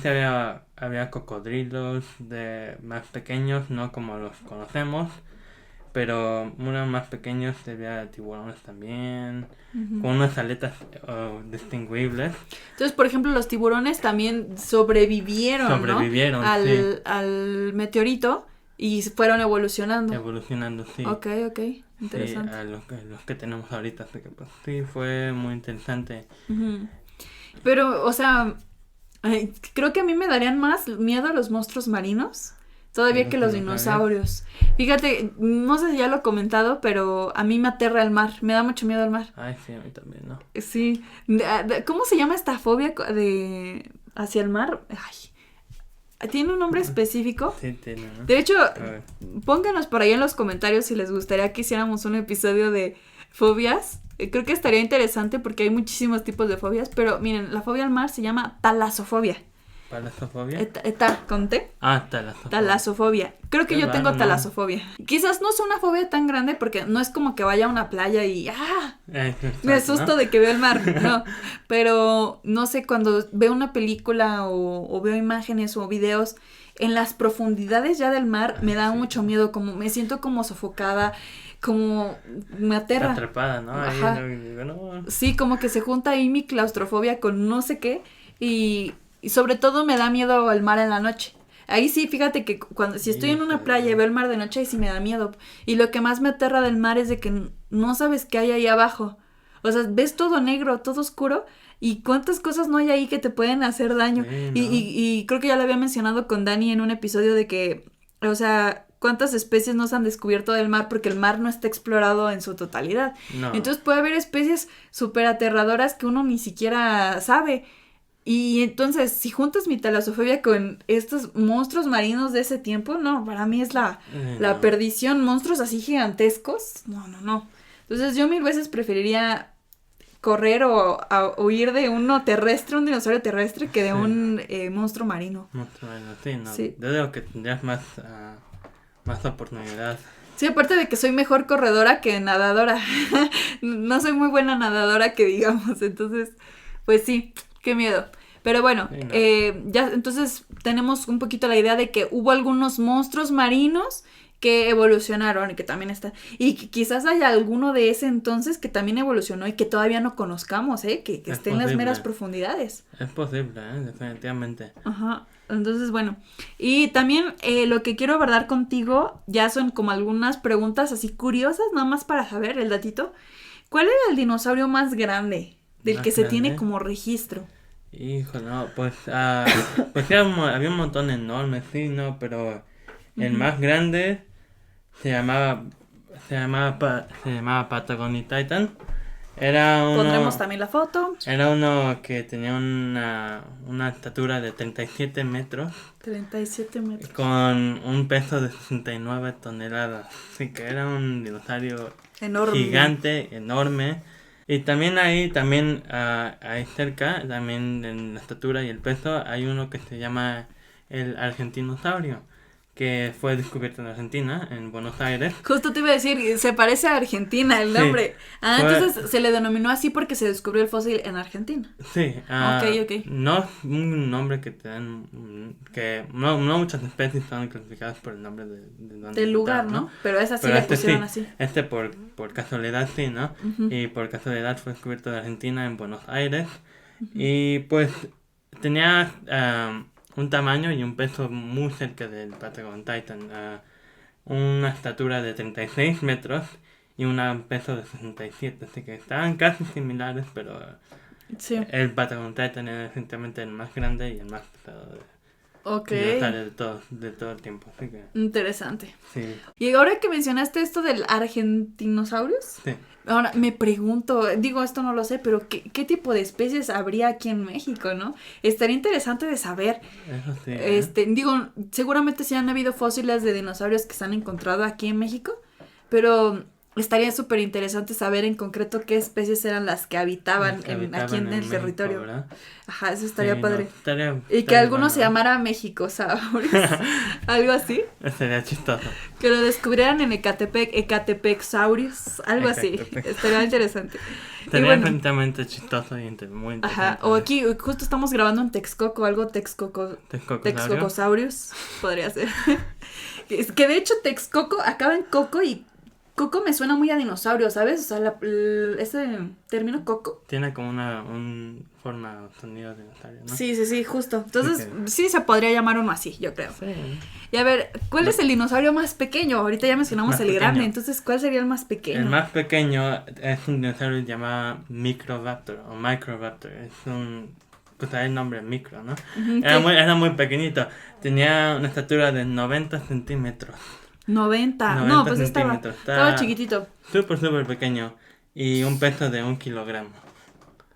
había cocodrilos más pequeños, no como los conocemos, pero unos más pequeños, había tiburones también, Ujú. con unas aletas distinguibles. Entonces, por ejemplo, los tiburones también sobrevivieron, Sobrevivieron, ¿no? sí. Al meteorito y fueron evolucionando. Evolucionando, sí. Ok, Sí, interesante. a los que tenemos ahorita, así que pues sí, fue muy interesante. Ujú. Pero, o sea, creo que a mí me darían más miedo a los monstruos marinos Todavía que los dinosaurios. Fíjate, no sé si ya lo he comentado, pero a mí me aterra el mar. Me da mucho miedo el mar. Ay, sí, a mí también, ¿no? Sí. ¿Cómo se llama esta fobia de hacia el mar? Ay, ¿tiene un nombre específico? Sí, tiene, ¿no? De hecho, A ver. pónganos por ahí en los comentarios si les gustaría que hiciéramos un episodio de fobias. Creo que estaría interesante porque hay muchísimos tipos de fobias, pero miren, la fobia al mar se llama talasofobia. ¿Talasofobia? ¿Conté? Ah, talasofobia. Talasofobia. Creo que Qué yo tengo raro, ¿no? talasofobia. Quizás no es una fobia tan grande porque no es como que vaya a una playa y me asusto ¿no? de que veo el mar, no. Pero no sé, cuando veo una película o veo imágenes o videos en las profundidades ya del mar, me da Sí. mucho miedo, como me siento como sofocada, como me aterra. Atrapada, ¿no? Ahí Ajá. digo, no. Sí, como que se junta ahí mi claustrofobia con no sé qué y sobre todo me da miedo el mar en la noche. Ahí sí, fíjate que si estoy en una Híjole. playa y veo el mar de noche, ahí sí me da miedo. Y lo que más me aterra del mar es de que no sabes qué hay ahí abajo. O sea, ves todo negro, todo oscuro y cuántas cosas no hay ahí que te pueden hacer daño. Sí, Y, ¿no? y creo que ya lo había mencionado con Dani en un episodio de que, o sea, cuántas especies no se han descubierto del mar porque el mar no está explorado en su totalidad. No. Entonces puede haber especies súper aterradoras que uno ni siquiera sabe. Y entonces, si juntas mi talasofobia con estos monstruos marinos de ese tiempo, no, para mí es la No. perdición. Monstruos así gigantescos, no. Entonces yo mil veces preferiría correr o huir de uno terrestre, un dinosaurio terrestre, que de Sí. un monstruo marino. Monstruo marino, sí, no. Sí. Yo digo que tendrías más oportunidad. Sí, aparte de que soy mejor corredora que nadadora. No soy muy buena nadadora que digamos, entonces, pues sí, qué miedo. Pero bueno, Sí, no. ya entonces tenemos un poquito la idea de que hubo algunos monstruos marinos que evolucionaron y que también están. Y que quizás haya alguno de ese entonces que también evolucionó y que todavía no conozcamos, que Es esté en las posible. meras profundidades. Es posible, definitivamente. Ajá, entonces bueno, y también lo que quiero abordar contigo ya son como algunas preguntas así curiosas, nada más para saber el datito. ¿Cuál era el dinosaurio más grande del ¿Más que se tiene grande? como registro? Hijo, no, pues sí, había un montón enorme, sí, no, pero el Ujú. más grande se llamaba Patagonia Titan. Pondremos también la foto. Era uno que tenía una estatura de 37 metros 37 metros. con un peso de 69 toneladas. Así que era un dinosaurio Enorme. gigante, enorme. Y también ahí cerca, también en la estatura y el peso, hay uno que se llama el argentinosaurio, que fue descubierto en Argentina, en Buenos Aires. Justo te iba a decir, se parece a Argentina el Sí. nombre. Fue- Entonces se le denominó así porque se descubrió el fósil en Argentina. Sí, Ok. no es un nombre que te dan, que no muchas especies son clasificadas por el nombre de donde Del lugar, está, ¿no? Pero esa sí Pero le este pusieron sí, así. este por casualidad sí, ¿no? Ujú. Y por casualidad fue descubierto en Argentina, en Buenos Aires. Y pues tenía un tamaño y un peso muy cerca del Patagon Titan. Una estatura de 36 metros y un peso de 67. Así que estaban casi similares, pero Sí. el Patagon Titan era definitivamente el más grande y el más pesado Ok. de todo el tiempo. Así que Interesante. sí, Y ahora que mencionaste esto del argentinosaurus, sí. ahora me pregunto, digo, esto no lo sé, pero ¿qué tipo de especies habría aquí en México, no? Estaría interesante de saber. Eso sí. Digo, seguramente sí han habido fósiles de dinosaurios que se han encontrado aquí en México, pero estaría súper interesante saber en concreto qué especies eran las que habitaban, Que aquí habitaban en el México, territorio. ¿verdad? Ajá, eso estaría Sí, padre. no, estaría Y que estaría alguno se bueno. llamara Méxicosaurus, algo así. Sería chistoso. Que lo descubrieran en Ecatepec-saurios, algo así. Ecatepec. Estaría interesante. Y Sería bueno, definitivamente chistoso y muy interesante. ajá, o aquí justo estamos grabando en Texcoco, algo Texcocosaurio. Texcocosaurios, podría ser. Que de hecho Texcoco acaba en coco y coco me suena muy a dinosaurio, ¿sabes? O sea, ese término coco. Tiene como un forma o sonido de dinosaurio, ¿no? Sí, justo. Entonces, Ok. sí se podría llamar uno así, yo creo. Sí. Y a ver, ¿cuál es el dinosaurio más pequeño? Ahorita ya mencionamos Más el grande, pequeño. entonces, ¿cuál sería el más pequeño? El más pequeño es un dinosaurio llamado Microraptor o Microraptor. Es un pues ahí el nombre micro, ¿no? Ujú, Era muy pequeñito. Tenía una estatura de 90 centímetros. 90. 90 No, pues estaba centímetros. chiquitito. Súper pequeño. Y un peso de 1 kilogramo.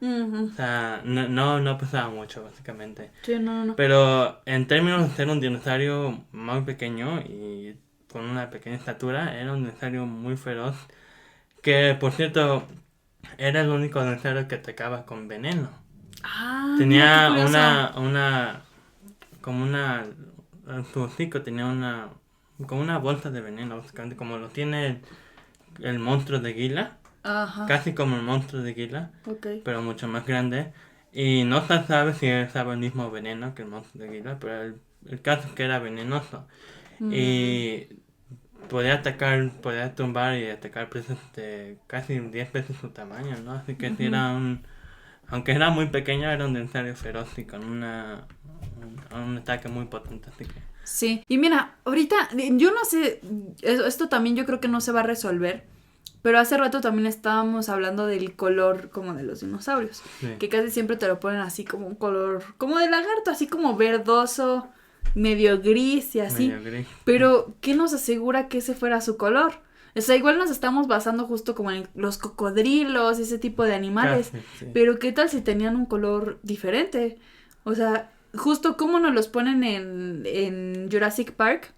Ujú. O sea, no pesaba mucho, básicamente. Sí, no. Pero en términos de ser un dinosaurio muy pequeño y con una pequeña estatura, era un dinosaurio muy feroz. Que, por cierto, era el único dinosaurio que atacaba con veneno. Ah, mira Tenía qué curioso. como una, en su hocico tenía como una bolsa de veneno, básicamente, como lo tiene el monstruo de Gila, Ajá, casi como el monstruo de Gila, ok. pero mucho más grande. Y no se sabe si usaba el mismo veneno que el monstruo de Gila, pero el caso es que era venenoso. Mm, Y podía tumbar y atacar presas de casi 10 veces su tamaño, ¿no? Así que sí ujú. aunque era muy pequeño, era un dinosaurio feroz y con un ataque muy potente, así que... Sí, y mira, ahorita, yo no sé, esto también yo creo que no se va a resolver, pero hace rato también estábamos hablando del color como de los dinosaurios, Sí, que casi siempre te lo ponen así como un color, como de lagarto, así como verdoso, medio gris y así, medio gris. pero ¿qué nos asegura que ese fuera su color? O sea, igual nos estamos basando justo como en los cocodrilos, ese tipo de animales, Casi, sí. pero ¿qué tal si tenían un color diferente? O sea, justo como nos los ponen en Jurassic Park.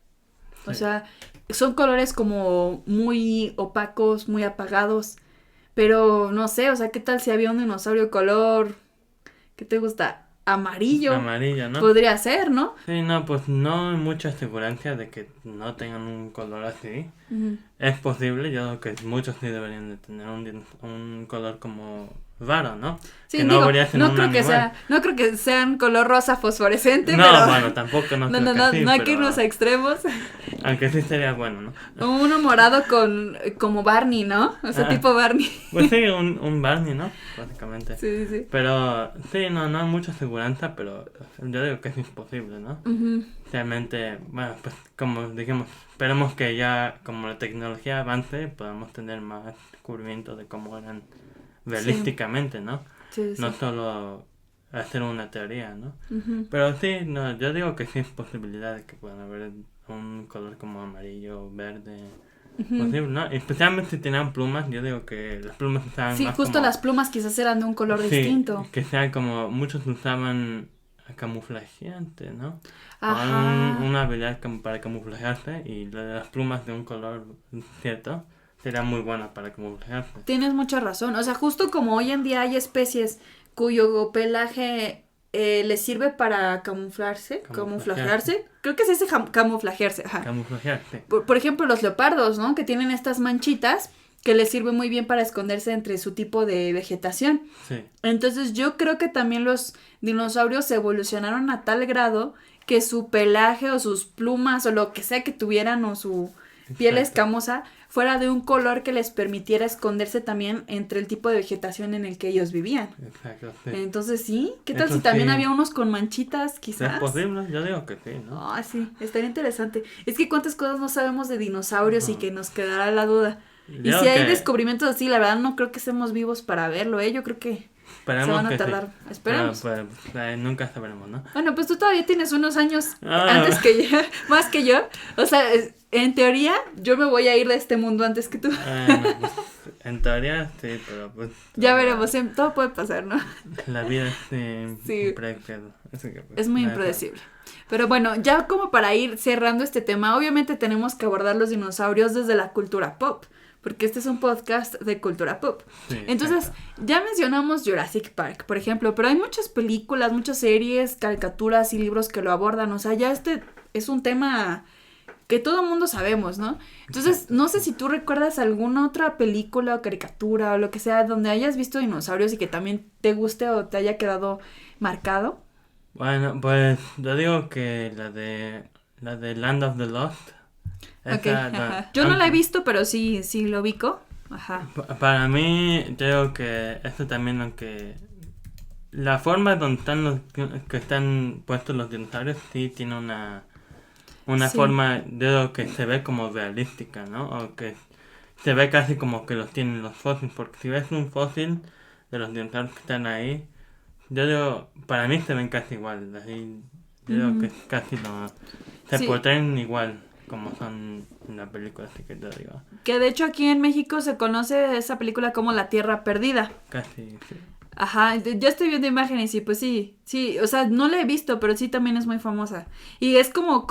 O Sí. sea, son colores como muy opacos, muy apagados. Pero no sé, o sea, ¿qué tal si había un dinosaurio color? ¿Qué te gusta? Amarillo. Amarillo, ¿no? Podría ser, ¿no? Sí, no, pues no hay mucha asegurancia de que no tengan un color así. Ujú. Es posible, yo creo que muchos sí deberían de tener un color como raro, ¿no? Sí, Que no digo, debería ser no un creo que animal. no creo que sean color rosa fosforescente, No, pero bueno, tampoco no no, creo no, que no, así, no hay que pero irnos a extremos. aunque sí sería bueno, ¿no? O uno morado con como Barney, ¿no? O sea, Ah, tipo Barney. pues sí, un Barney, ¿no? Básicamente. Sí, sí, sí. Pero sí, no hay mucha seguridad, pero yo digo que es imposible, ¿no? Ujú. Realmente, bueno, pues como dijimos, esperemos que ya como la tecnología avance podamos tener más descubrimiento de cómo eran realísticamente, ¿no? Sí, sí. No solo hacer una teoría, ¿no? Ujú. Pero sí, no, yo digo que sí es posibilidad de que puedan haber un color como amarillo, verde, Ujú. posible, ¿no? Especialmente si tenían plumas, yo digo que las plumas estaban Sí, más justo como... las plumas quizás eran de un color Sí, distinto. que sean como... Muchos usaban camuflajeante, ¿no? O Ajá. una habilidad como para camuflajearse y las plumas de un color cierto serían muy buenas para camuflajearse. Tienes mucha razón. O sea, justo como hoy en día hay especies cuyo pelaje les sirve para camuflajearse. Creo que se dice camuflajearse. Ajá. Camuflajearse. Por ejemplo, los leopardos, ¿no? Que tienen estas manchitas que les sirve muy bien para esconderse entre su tipo de vegetación. Sí, Entonces yo creo que también los dinosaurios evolucionaron a tal grado que su pelaje o sus plumas o lo que sea que tuvieran o su piel exacto. escamosa fuera de un color que les permitiera esconderse también entre el tipo de vegetación en el que ellos vivían. Exacto, sí. Entonces sí, ¿qué tal Eso si también sí. había unos con manchitas ¿Es quizás? posible? Yo digo que sí, ¿no? Ah, sí, estaría interesante. Es que cuántas cosas no sabemos de dinosaurios y Ajá. que nos quedará la duda. Y Yo si creo hay que descubrimientos así, la verdad no creo que estemos vivos para verlo, ¿eh? Yo creo que se esperemos van a que sí. tardar. Pero Esperemos. pues, nunca sabremos, ¿no? Bueno, pues tú todavía tienes unos años Ah, antes que yo, más que yo. O sea, en teoría, yo me voy a ir de este mundo antes que tú. bueno, pues, en teoría sí, pero pues Ya veremos, todo puede pasar, ¿no? la vida es Sí, impredecible. Así que, pues, es muy nada, impredecible. Pero bueno, ya como para ir cerrando este tema, obviamente tenemos que abordar los dinosaurios desde la cultura pop, porque este es un podcast de cultura pop. sí, Entonces, exacto. ya mencionamos Jurassic Park, por ejemplo, pero hay muchas películas, muchas series, caricaturas y libros que lo abordan. O sea, ya este es un tema que todo el mundo sabemos, ¿no? Entonces, Exacto, no sé sí. si tú recuerdas alguna otra película o caricatura o lo que sea donde hayas visto dinosaurios y que también te guste o te haya quedado marcado. Bueno, pues yo digo que la de Land of the Lost, Ok, esa, ajá. Yo no la he visto, pero sí, sí lo ubico. Ajá. para mí, yo digo que esto también, aunque la forma donde están que están puestos los dinosaurios, sí tiene una Sí. forma, yo digo que se ve como realística, ¿no? O que se ve casi como que los tienen los fósiles, porque si ves un fósil de los dinosaurios que están ahí, Yo digo, para mí se ven casi igual. Así, yo digo que casi no. Se Sí. portan igual como son en la película, así que yo digo, Que de hecho aquí en México se conoce esa película como La Tierra Perdida. casi, sí. Ajá, yo estoy viendo imágenes y pues sí, o sea, no la he visto, pero sí también es muy famosa. Y es como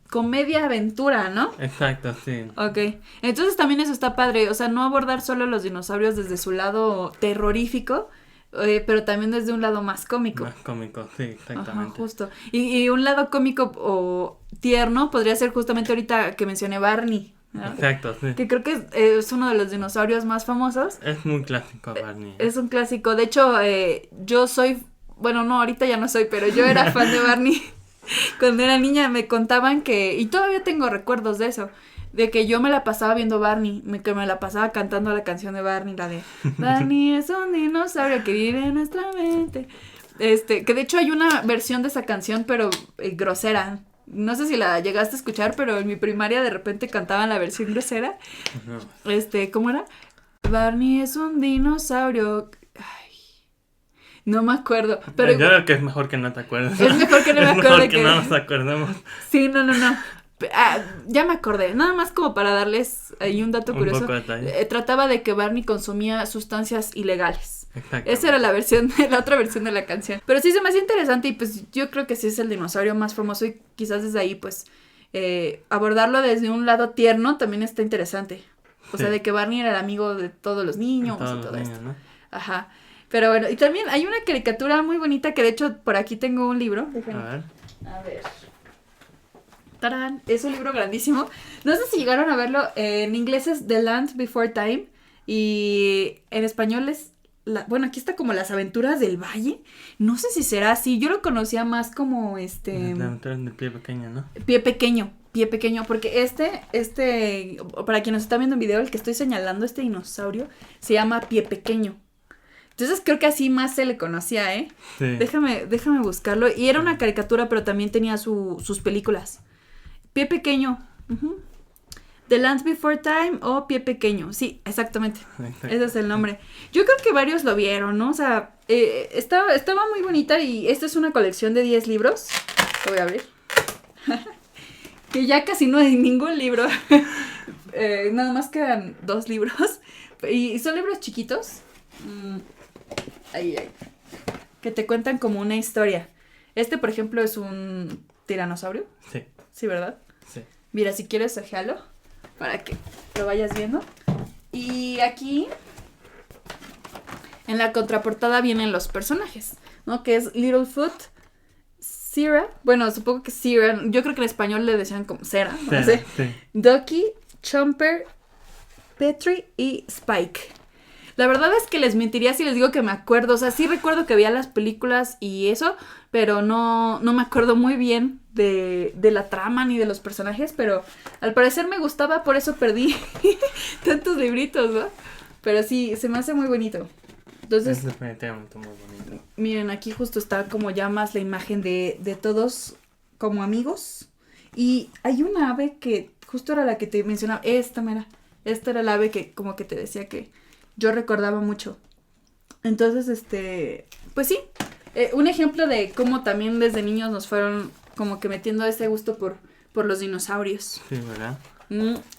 comedia aventura, ¿no? Exacto, sí. Ok, entonces también eso está padre, o sea, no abordar solo los dinosaurios desde su lado terrorífico, pero también desde un lado más cómico. Más cómico, sí, Ajá, exactamente. justo. Y un lado cómico o tierno podría ser justamente ahorita que mencioné Barney, ¿no? Exacto, sí. Que creo que es uno de los dinosaurios más famosos. Es muy clásico Barney. Es un clásico. De hecho, yo soy, bueno, no, ahorita ya no soy, pero yo era fan de Barney. Cuando era niña me contaban que, y todavía tengo recuerdos de eso, de que yo me la pasaba viendo Barney, que me la pasaba cantando la canción de Barney, la de Barney es un dinosaurio que vive en nuestra mente. Que de hecho hay una versión de esa canción, pero grosera. No sé si la llegaste a escuchar, pero en mi primaria de repente cantaban la versión grosera. Ujú. ¿Cómo era? Barney es un dinosaurio. Ay, no me acuerdo. Pero Yo creo que es mejor que no te acuerdes. es mejor que no me Es acuerde mejor que no nos acordemos. Sí, no. Ya me acordé. Nada más como para darles ahí un dato Un curioso. poco de detalle. Trataba de que Barney consumía sustancias ilegales. Exacto. Esa era la otra versión de la canción. Pero sí se me hacía interesante y pues yo creo que sí es el dinosaurio más famoso y quizás desde ahí pues abordarlo desde un lado tierno también está interesante. O sea, Sí. de que Barney era el amigo de todos los niños Todos y los todo niños, esto. ¿no? Ajá. Pero bueno, y también hay una caricatura muy bonita que de hecho por aquí tengo un libro. A ver. A ver. ¡Tarán! Es un libro grandísimo. No sé si llegaron a verlo. En inglés es The Land Before Time. Y en español es. Bueno, aquí está como Las Aventuras del Valle. No sé si será así. Yo lo conocía más como Las aventuras del pie pequeño, ¿no? Pie pequeño. Pie pequeño. Porque para quien nos está viendo en video, el que estoy señalando, este dinosaurio, se llama Pie Pequeño. Entonces creo que así más se le conocía, ¿eh? Sí. Déjame buscarlo. Y era una caricatura, pero también tenía sus películas. Pie Pequeño. Uh-huh. The Land Before Time o Pie Pequeño. Sí, exactamente. Exacto. Ese es el nombre. Yo creo que varios lo vieron, ¿no? O sea, estaba muy bonita y esta es una colección de 10 libros. Lo voy a abrir. Que ya casi no hay ningún libro. Nada más quedan 2 libros. Y son libros chiquitos. Ahí. Que te cuentan como una historia. Por ejemplo, es un tiranosaurio. Sí, Sí, ¿verdad? sí. Mira, si quieres, ojealo para que lo vayas viendo. Y aquí, en la contraportada vienen los personajes, ¿no? Que es Littlefoot, Cera, bueno, supongo que Cera, yo creo que en español le decían como Cera, no sé. Sí. Ducky, Chomper, Petrie y Spike. La verdad es que les mentiría si les digo que me acuerdo. O sea, sí recuerdo que veía las películas y eso, pero no me acuerdo muy bien de la trama ni de los personajes. Pero al parecer me gustaba, por eso perdí tantos libritos, ¿no? Pero sí, se me hace muy bonito. Entonces, Es definitivamente muy bonito. miren, aquí justo está como ya más la imagen de todos como amigos. Y hay una ave que justo era la que te mencionaba. Esta era la ave que como que te decía que yo recordaba mucho. Entonces, pues sí, un ejemplo de cómo también desde niños nos fueron como que metiendo ese gusto por los dinosaurios. Sí, ¿verdad?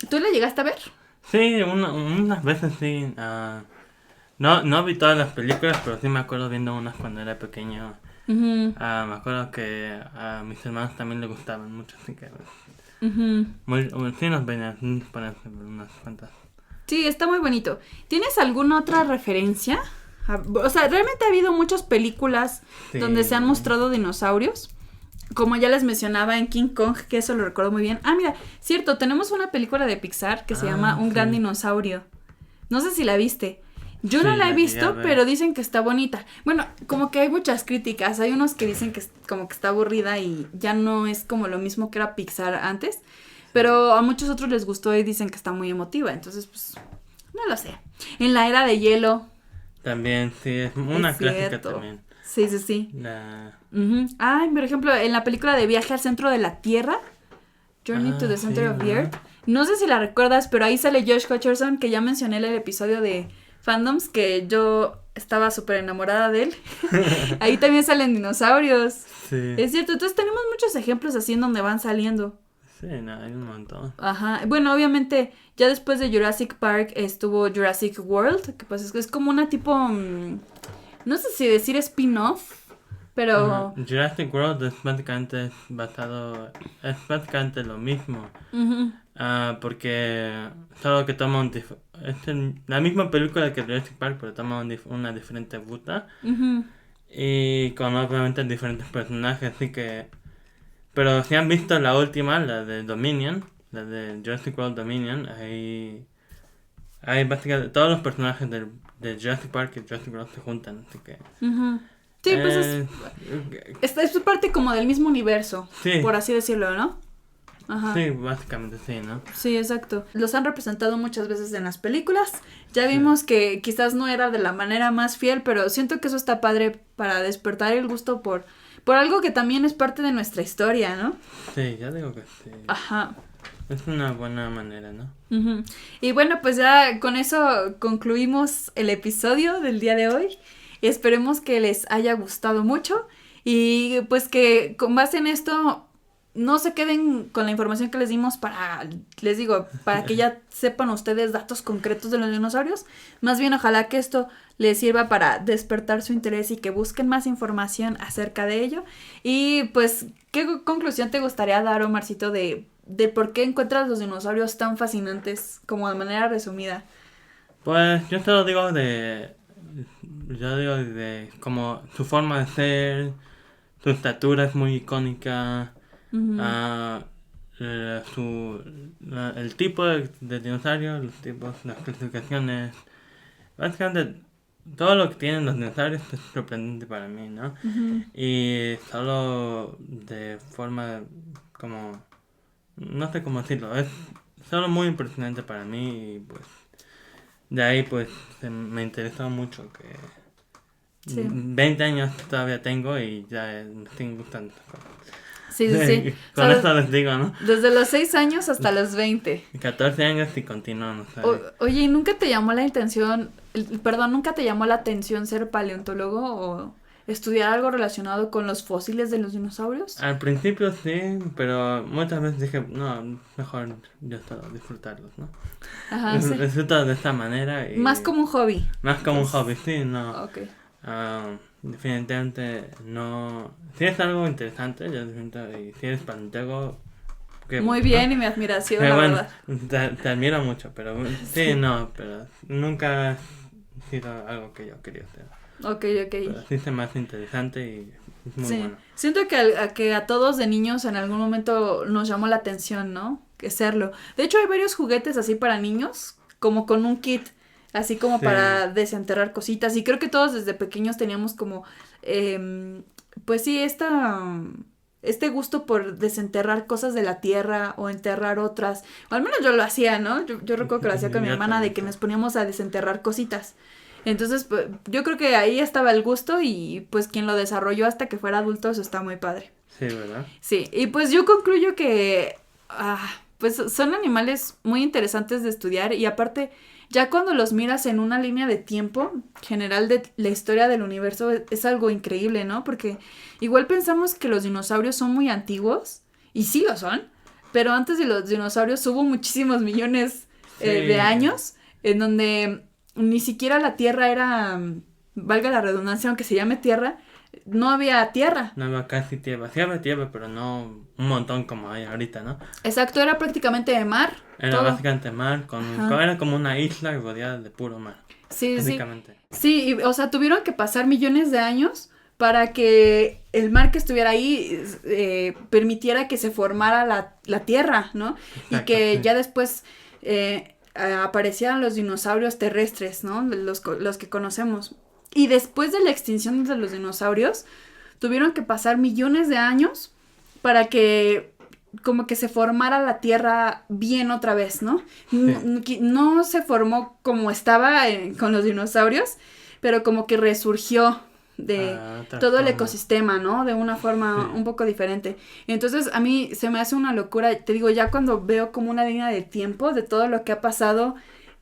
¿Tú la llegaste a ver? Sí, unas veces sí. No vi todas las películas, pero sí me acuerdo viendo unas cuando era pequeño. Uh-huh, Me acuerdo que a mis hermanos también les gustaban mucho, así que uh-huh. sí nos venían poner unas cuantas. Sí, está muy bonito. ¿Tienes alguna otra referencia? O sea, realmente ha habido muchas películas Sí. donde se han mostrado dinosaurios. Como ya les mencionaba en King Kong, que eso lo recuerdo muy bien. Ah, mira, cierto, tenemos una película de Pixar que se llama Un Gran sí. Dinosaurio. No sé si la viste. Yo Sí, no la he la llegué a visto, ver. pero dicen que está bonita. Bueno, como que hay muchas críticas. Hay unos que dicen que como que está aburrida y ya no es como lo mismo que era Pixar antes. Pero a muchos otros les gustó y dicen que está muy emotiva. Entonces, pues, no lo sé. En la Era de Hielo. También, sí, es una Es clásica cierto. también. Sí. La... Uh-huh. Ay, por ejemplo, en la película de Viaje al Centro de la Tierra, Journey to the sí, Center of the ¿verdad? Earth. No sé si la recuerdas, pero ahí sale Josh Hutcherson, que ya mencioné en el episodio de Fandoms, que yo estaba súper enamorada de él. Ahí también salen dinosaurios. Sí. Es cierto, entonces tenemos muchos ejemplos así en donde van saliendo. Sí, no, hay un montón. Ajá, bueno, obviamente ya después de Jurassic Park estuvo Jurassic World, que pues es como una tipo, no sé si decir spin-off, pero... Jurassic World es básicamente lo mismo. Ujú, Porque solo que toma la misma película que Jurassic Park, pero toma una diferente ruta. ujú. Y con obviamente diferentes personajes, así que... Pero si han visto la última, la de Dominion, la de Jurassic World Dominion, hay básicamente todos los personajes de Jurassic Park y Jurassic World se juntan, así que... Ujú. Sí, pues es parte como del mismo universo, Sí. por así decirlo, ¿no? Ajá. Sí, básicamente sí, ¿no? Sí, exacto. Los han representado muchas veces en las películas. Ya vimos que quizás no era de la manera más fiel, pero siento que eso está padre para despertar el gusto por algo que también es parte de nuestra historia, ¿no? Sí, ya digo que sí. Ajá. Es una buena manera, ¿no? Ujú. Y bueno, pues ya con eso concluimos el episodio del día de hoy. Esperemos que les haya gustado mucho y pues que con base en esto no se queden con la información que les dimos les digo, para que ya sepan ustedes datos concretos de los dinosaurios. Más bien, ojalá que esto les sirva para despertar su interés y que busquen más información acerca de ello. Y pues, ¿qué conclusión te gustaría dar, Omarcito, de por qué encuentras los dinosaurios tan fascinantes, como de manera resumida? Pues yo solo digo como su forma de ser, su estatura es muy icónica. Ujú. El tipo de dinosaurio, los tipos, las clasificaciones, básicamente todo lo que tienen los dinosaurios es sorprendente para mí, ¿no? Ujú. Y solo de forma como, no sé cómo decirlo, es solo muy impresionante para mí y pues de ahí pues me interesó mucho que Sí. 20 años todavía tengo y ya me siguen gustando. Sí, sí, sí. Con O sea, eso les digo, ¿no? desde los 6 años hasta los 20. 14 años y continúo, no sé. Oye, ¿y nunca te llamó la atención, nunca te llamó la atención ser paleontólogo o estudiar algo relacionado con los fósiles de los dinosaurios? Al principio sí, pero muchas veces dije, no, mejor yo solo disfrutarlos, ¿no? Ajá, sí. Disfruto de esta manera y... Más como un hobby. Más como un hobby, sí, no. Ok. Definitivamente no... Si es algo interesante, yo definitivamente, y si eres paleontólogo... Muy bien, y mi admiración, Pero la bueno, verdad. te admiro mucho, pero sí, no, pero nunca ha sido algo que yo quería hacer. Ok. Pero sí se me hace interesante y es muy Sí. bueno. Siento que a todos de niños en algún momento nos llamó la atención, ¿no? Que serlo. De hecho, hay varios juguetes así para niños, como con un kit, así como Sí. para desenterrar cositas. Y creo que todos desde pequeños teníamos como, pues sí, este gusto por desenterrar cosas de la tierra o enterrar otras. O al menos yo lo hacía, ¿no? Yo recuerdo que lo hacía con mi Yo hermana de también, que sí. nos poníamos a desenterrar cositas. Entonces, pues, yo creo que ahí estaba el gusto y pues quien lo desarrolló hasta que fuera adulto, eso está muy padre. Sí, ¿verdad? Sí, y pues yo concluyo que pues son animales muy interesantes de estudiar y aparte, ya cuando los miras en una línea de tiempo general de la historia del universo, es algo increíble, ¿no? Porque igual pensamos que los dinosaurios son muy antiguos, y sí lo son, pero antes de los dinosaurios hubo muchísimos millones Sí. de años en donde ni siquiera la Tierra era, valga la redundancia, aunque se llame Tierra, no había tierra. No había casi tierra. Sí había tierra, pero no un montón como hay ahorita, ¿no? Exacto, era prácticamente de mar. Era todo. básicamente mar, Ajá. era como una isla rodeada de puro mar. Sí, sí. Básicamente. Sí, o sea, tuvieron que pasar millones de años para que el mar que estuviera ahí permitiera que se formara la tierra, ¿no? Y Exacto, que sí. ya después aparecieran los dinosaurios terrestres, ¿no? Los que conocemos. Y después de la extinción de los dinosaurios, tuvieron que pasar millones de años para que como que se formara la Tierra bien otra vez, ¿no? Sí. No se formó como estaba con los dinosaurios, pero como que resurgió de otra todo el forma. ecosistema, ¿no? De una forma Sí. un poco diferente. Entonces a mí se me hace una locura, te digo, ya cuando veo como una línea de tiempo de todo lo que ha pasado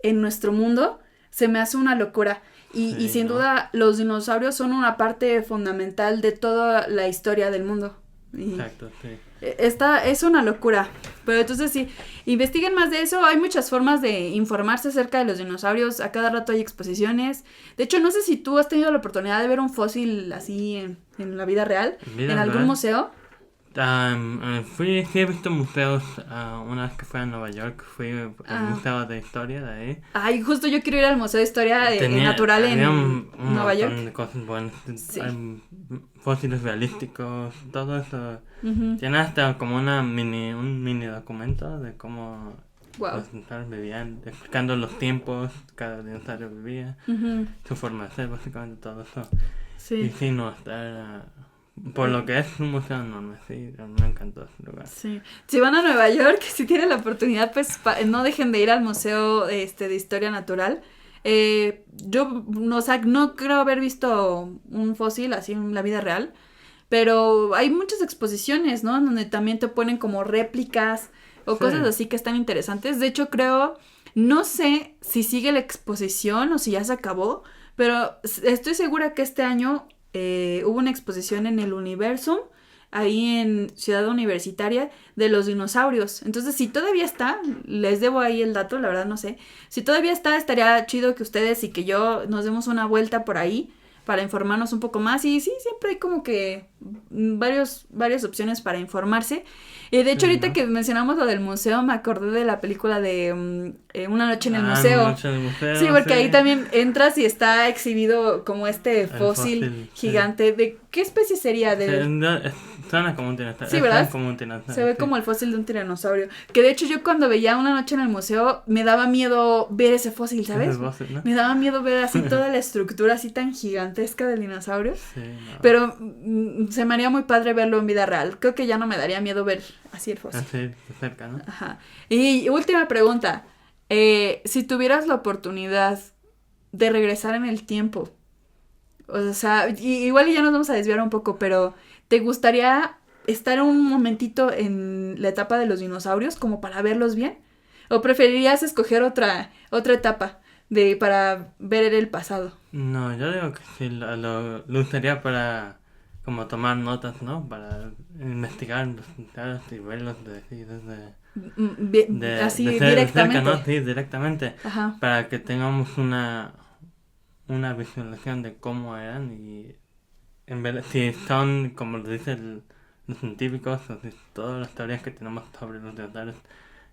en nuestro mundo, se me hace una locura. Y Sí, sin ¿no? duda los dinosaurios son una parte fundamental de toda la historia del mundo. Y Exacto, sí. esta es una locura. Pero entonces sí, investiguen más de eso. Hay muchas formas de informarse acerca de los dinosaurios. A cada rato hay exposiciones. De hecho, no sé si tú has tenido la oportunidad de ver un fósil así en la vida real, Vida en algún real. museo. Sí he visto museos, una vez que fui a Nueva York, fui al Museo de Historia de ahí. Ay, justo yo quiero ir al Museo de Historia Natural Había en un Nueva York. montón de cosas buenas, Sí. hay fósiles realísticos, todo eso. Ujú. Tiene hasta como un mini documento de cómo Wow. los dinosaurios vivían, explicando los tiempos que cada dinosaurio vivía, Ujú. su forma de ser, básicamente todo eso. Y Sí. sí, no, por lo que es un museo enorme, sí, me encantó ese lugar. Sí. Si van a Nueva York, si tienen la oportunidad, pues no dejen de ir al Museo de Historia Natural. Yo no, o sea, no creo haber visto un fósil así en la vida real, pero hay muchas exposiciones, ¿no? Donde también te ponen como réplicas o Sí. cosas así que están interesantes. De hecho, creo, no sé si sigue la exposición o si ya se acabó, pero estoy segura que este año hubo una exposición en el Universum, ahí en Ciudad Universitaria, de los dinosaurios. Entonces, si todavía está, les debo ahí el dato, la verdad no sé. Si todavía está, estaría chido que ustedes y que yo nos demos una vuelta por ahí para informarnos un poco más. Y sí, siempre hay como que varias opciones para informarse. De hecho, Sí, ahorita ¿no? que mencionamos lo del museo, me acordé de la película de Una noche en el Una museo. noche en el museo, Sí, porque sí. ahí también entras y está exhibido como este El fósil fósil, sí. gigante. ¿De qué especie sería? Suena como un dinosaurio. Sí, ¿verdad? Como un dinosaurio, Se ve sí. como el fósil de un tiranosaurio. Que de hecho yo cuando veía Una noche en el museo me daba miedo ver ese fósil, ¿sabes? Ese fósil, ¿no? Me daba miedo ver así toda la estructura así tan gigantesca del dinosaurio. Sí, no. Pero se me haría muy padre verlo en vida real. Creo que ya no me daría miedo ver así el fósil. Así, de cerca, ¿no? Ajá. Y última pregunta. Si tuvieras la oportunidad de regresar en el tiempo, o sea, igual ya nos vamos a desviar un poco, pero ¿te gustaría estar un momentito en la etapa de los dinosaurios como para verlos bien? ¿O preferirías escoger otra etapa para ver el pasado? No, yo digo que sí, lo usaría para como tomar notas, ¿no? Para investigar los dinosaurios y verlos Así de cerca, directamente. ¿no? Sí, directamente. Ajá. Para que tengamos una visualización de cómo eran y en vez si son, como lo dicen los científicos, o si todas las teorías que tenemos sobre los dinosaurios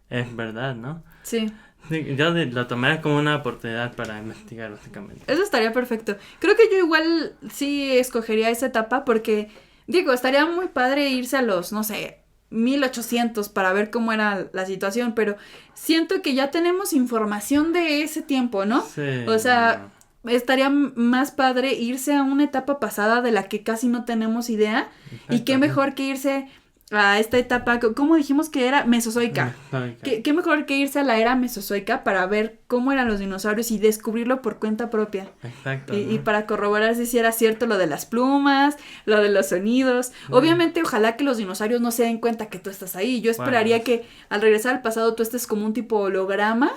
es verdad, ¿no? Sí. Sí, yo lo tomaría como una oportunidad para investigar, básicamente. Eso estaría perfecto. Creo que yo igual sí escogería esa etapa porque, digo, estaría muy padre irse a los, no sé, 1800 para ver cómo era la situación, pero siento que ya tenemos información de ese tiempo, ¿no? Sí, O sea, estaría más padre irse a una etapa pasada de la que casi no tenemos idea y qué exacto, mejor que irse a esta etapa, ¿cómo dijimos que era? Mesozoica. ¿Qué mejor que irse a la era mesozoica para ver cómo eran los dinosaurios y descubrirlo por cuenta propia? Exacto, Y ¿no? para corroborar si era cierto lo de las plumas, lo de los sonidos. Sí. Obviamente, ojalá que los dinosaurios no se den cuenta que tú estás ahí. Yo esperaría Bueno, que al regresar al pasado tú estés como un tipo holograma,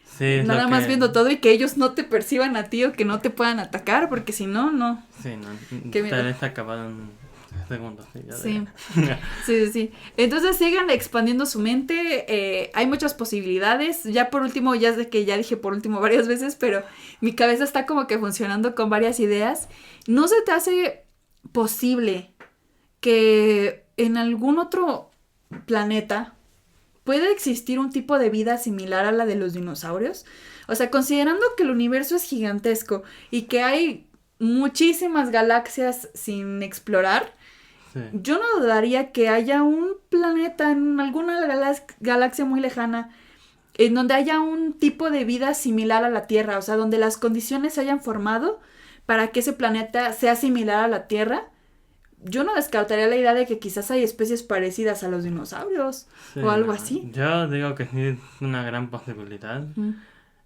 sí, es nada lo más que... viendo todo y que ellos no te perciban a ti o que no te puedan atacar, porque si no, no. Sí, no, Qué miedo. tal vez acabado en segundos, sí, ya Sí. diría. Sí. Entonces sigan expandiendo su mente, hay muchas posibilidades. Ya por último, ya sé que ya dije por último varias veces, pero mi cabeza está como que funcionando con varias ideas. ¿No se te hace posible que en algún otro planeta pueda existir un tipo de vida similar a la de los dinosaurios? O sea, considerando que el universo es gigantesco y que hay muchísimas galaxias sin explorar, Sí. yo no dudaría que haya un planeta en alguna galaxia muy lejana en donde haya un tipo de vida similar a la Tierra, o sea, donde las condiciones se hayan formado para que ese planeta sea similar a la Tierra. Yo no descartaría la idea de que quizás hay especies parecidas a los dinosaurios Sí, o algo no, así. yo digo que sí es una gran posibilidad. Ujú.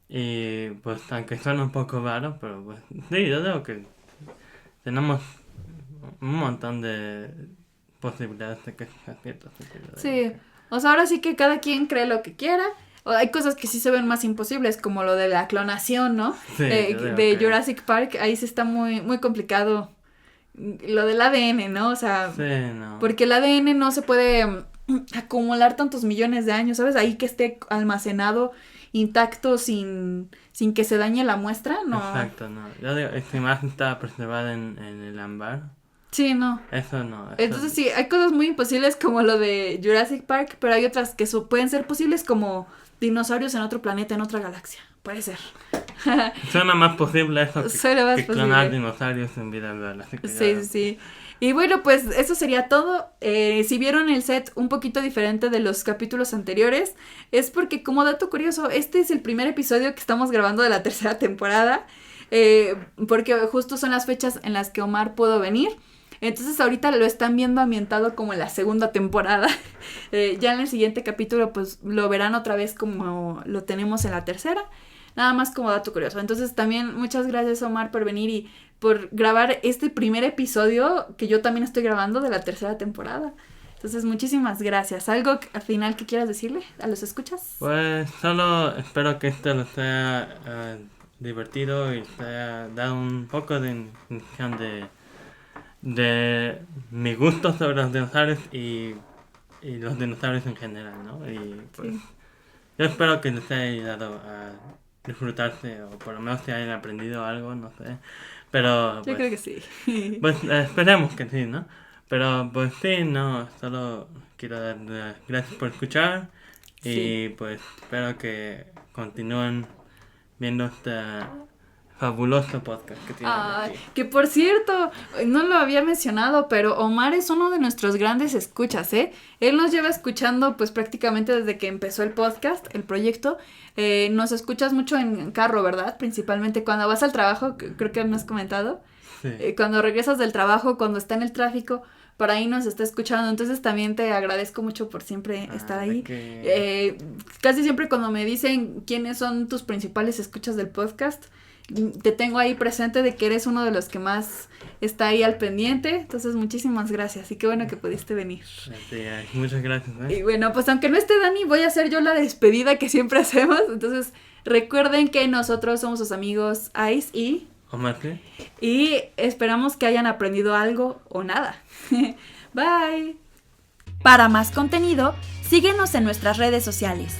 Y pues aunque suena un poco raro, pero pues sí, yo digo que tenemos un montón de posibilidades de que sea cierto. Sí, o sea, ahora sí que cada quien cree lo que quiera. hay cosas que sí se ven más imposibles, como lo de la clonación, ¿no? Sí, de Jurassic Park, ahí sí está muy, muy complicado lo del ADN, ¿no? O sea, Sí, no. porque el ADN no se puede acumular tantos millones de años, ¿sabes? Ahí que esté almacenado intacto sin que se dañe la muestra, ¿no? Exacto, no. Yo digo, esta imagen estaba preservada en el ámbar. Sí, no. Eso no. Entonces sí, hay cosas muy imposibles como lo de Jurassic Park, pero hay otras que pueden ser posibles como dinosaurios en otro planeta, en otra galaxia. Puede ser. Suena más posible eso Suena más que clonar posible. dinosaurios en vida real. Así que Sí, ya- sí, sí. Y bueno, pues eso sería todo. Si vieron el set un poquito diferente de los capítulos anteriores, es porque como dato curioso, este es el primer episodio que estamos grabando de la tercera temporada, porque justo son las fechas en las que Omar pudo venir. Entonces ahorita lo están viendo ambientado como en la segunda temporada. Ya en el siguiente capítulo pues lo verán otra vez como lo tenemos en la tercera. Nada más como dato curioso. Entonces también muchas gracias Omar por venir y por grabar este primer episodio que yo también estoy grabando de la tercera temporada. Entonces muchísimas gracias. ¿Algo al final que quieras decirle a los escuchas? Pues solo espero que esto los haya divertido y te haya dado un poco de información de mi gusto sobre los dinosaurios y los dinosaurios en general, ¿no? Y pues Sí. yo espero que les haya ayudado a disfrutarse o por lo menos que hayan aprendido algo, no sé. Pero Yo pues, creo que sí. pues esperemos que sí, ¿no? Pero pues sí, no, solo quiero dar las gracias por escuchar y Sí. pues espero que continúen viendo este fabuloso podcast que tienen Ay, aquí. que por cierto, no lo había mencionado, pero Omar es uno de nuestros grandes escuchas, ¿eh? Él nos lleva escuchando pues prácticamente desde que empezó el podcast, el proyecto. Nos escuchas mucho en carro, ¿verdad? Principalmente cuando vas al trabajo, creo que me has comentado. Sí. Cuando regresas del trabajo, cuando está en el tráfico, por ahí nos está escuchando. Entonces también te agradezco mucho por siempre estar ahí. Casi siempre cuando me dicen quiénes son tus principales escuchas del podcast, te tengo ahí presente de que eres uno de los que más está ahí al pendiente. Entonces muchísimas gracias y qué bueno que pudiste venir. Sí, muchas gracias, Y bueno, pues aunque no esté Dani, voy a hacer yo la despedida que siempre hacemos. Entonces recuerden que nosotros somos sus amigos Ice Omar, ¿sí? y esperamos que hayan aprendido algo o nada. Bye. Para más contenido, síguenos en nuestras redes sociales.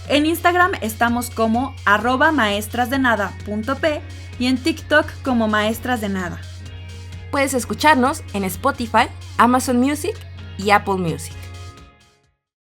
En Instagram estamos como @maestrasdenada.p y en TikTok como maestrasdenada. Puedes escucharnos en Spotify, Amazon Music y Apple Music.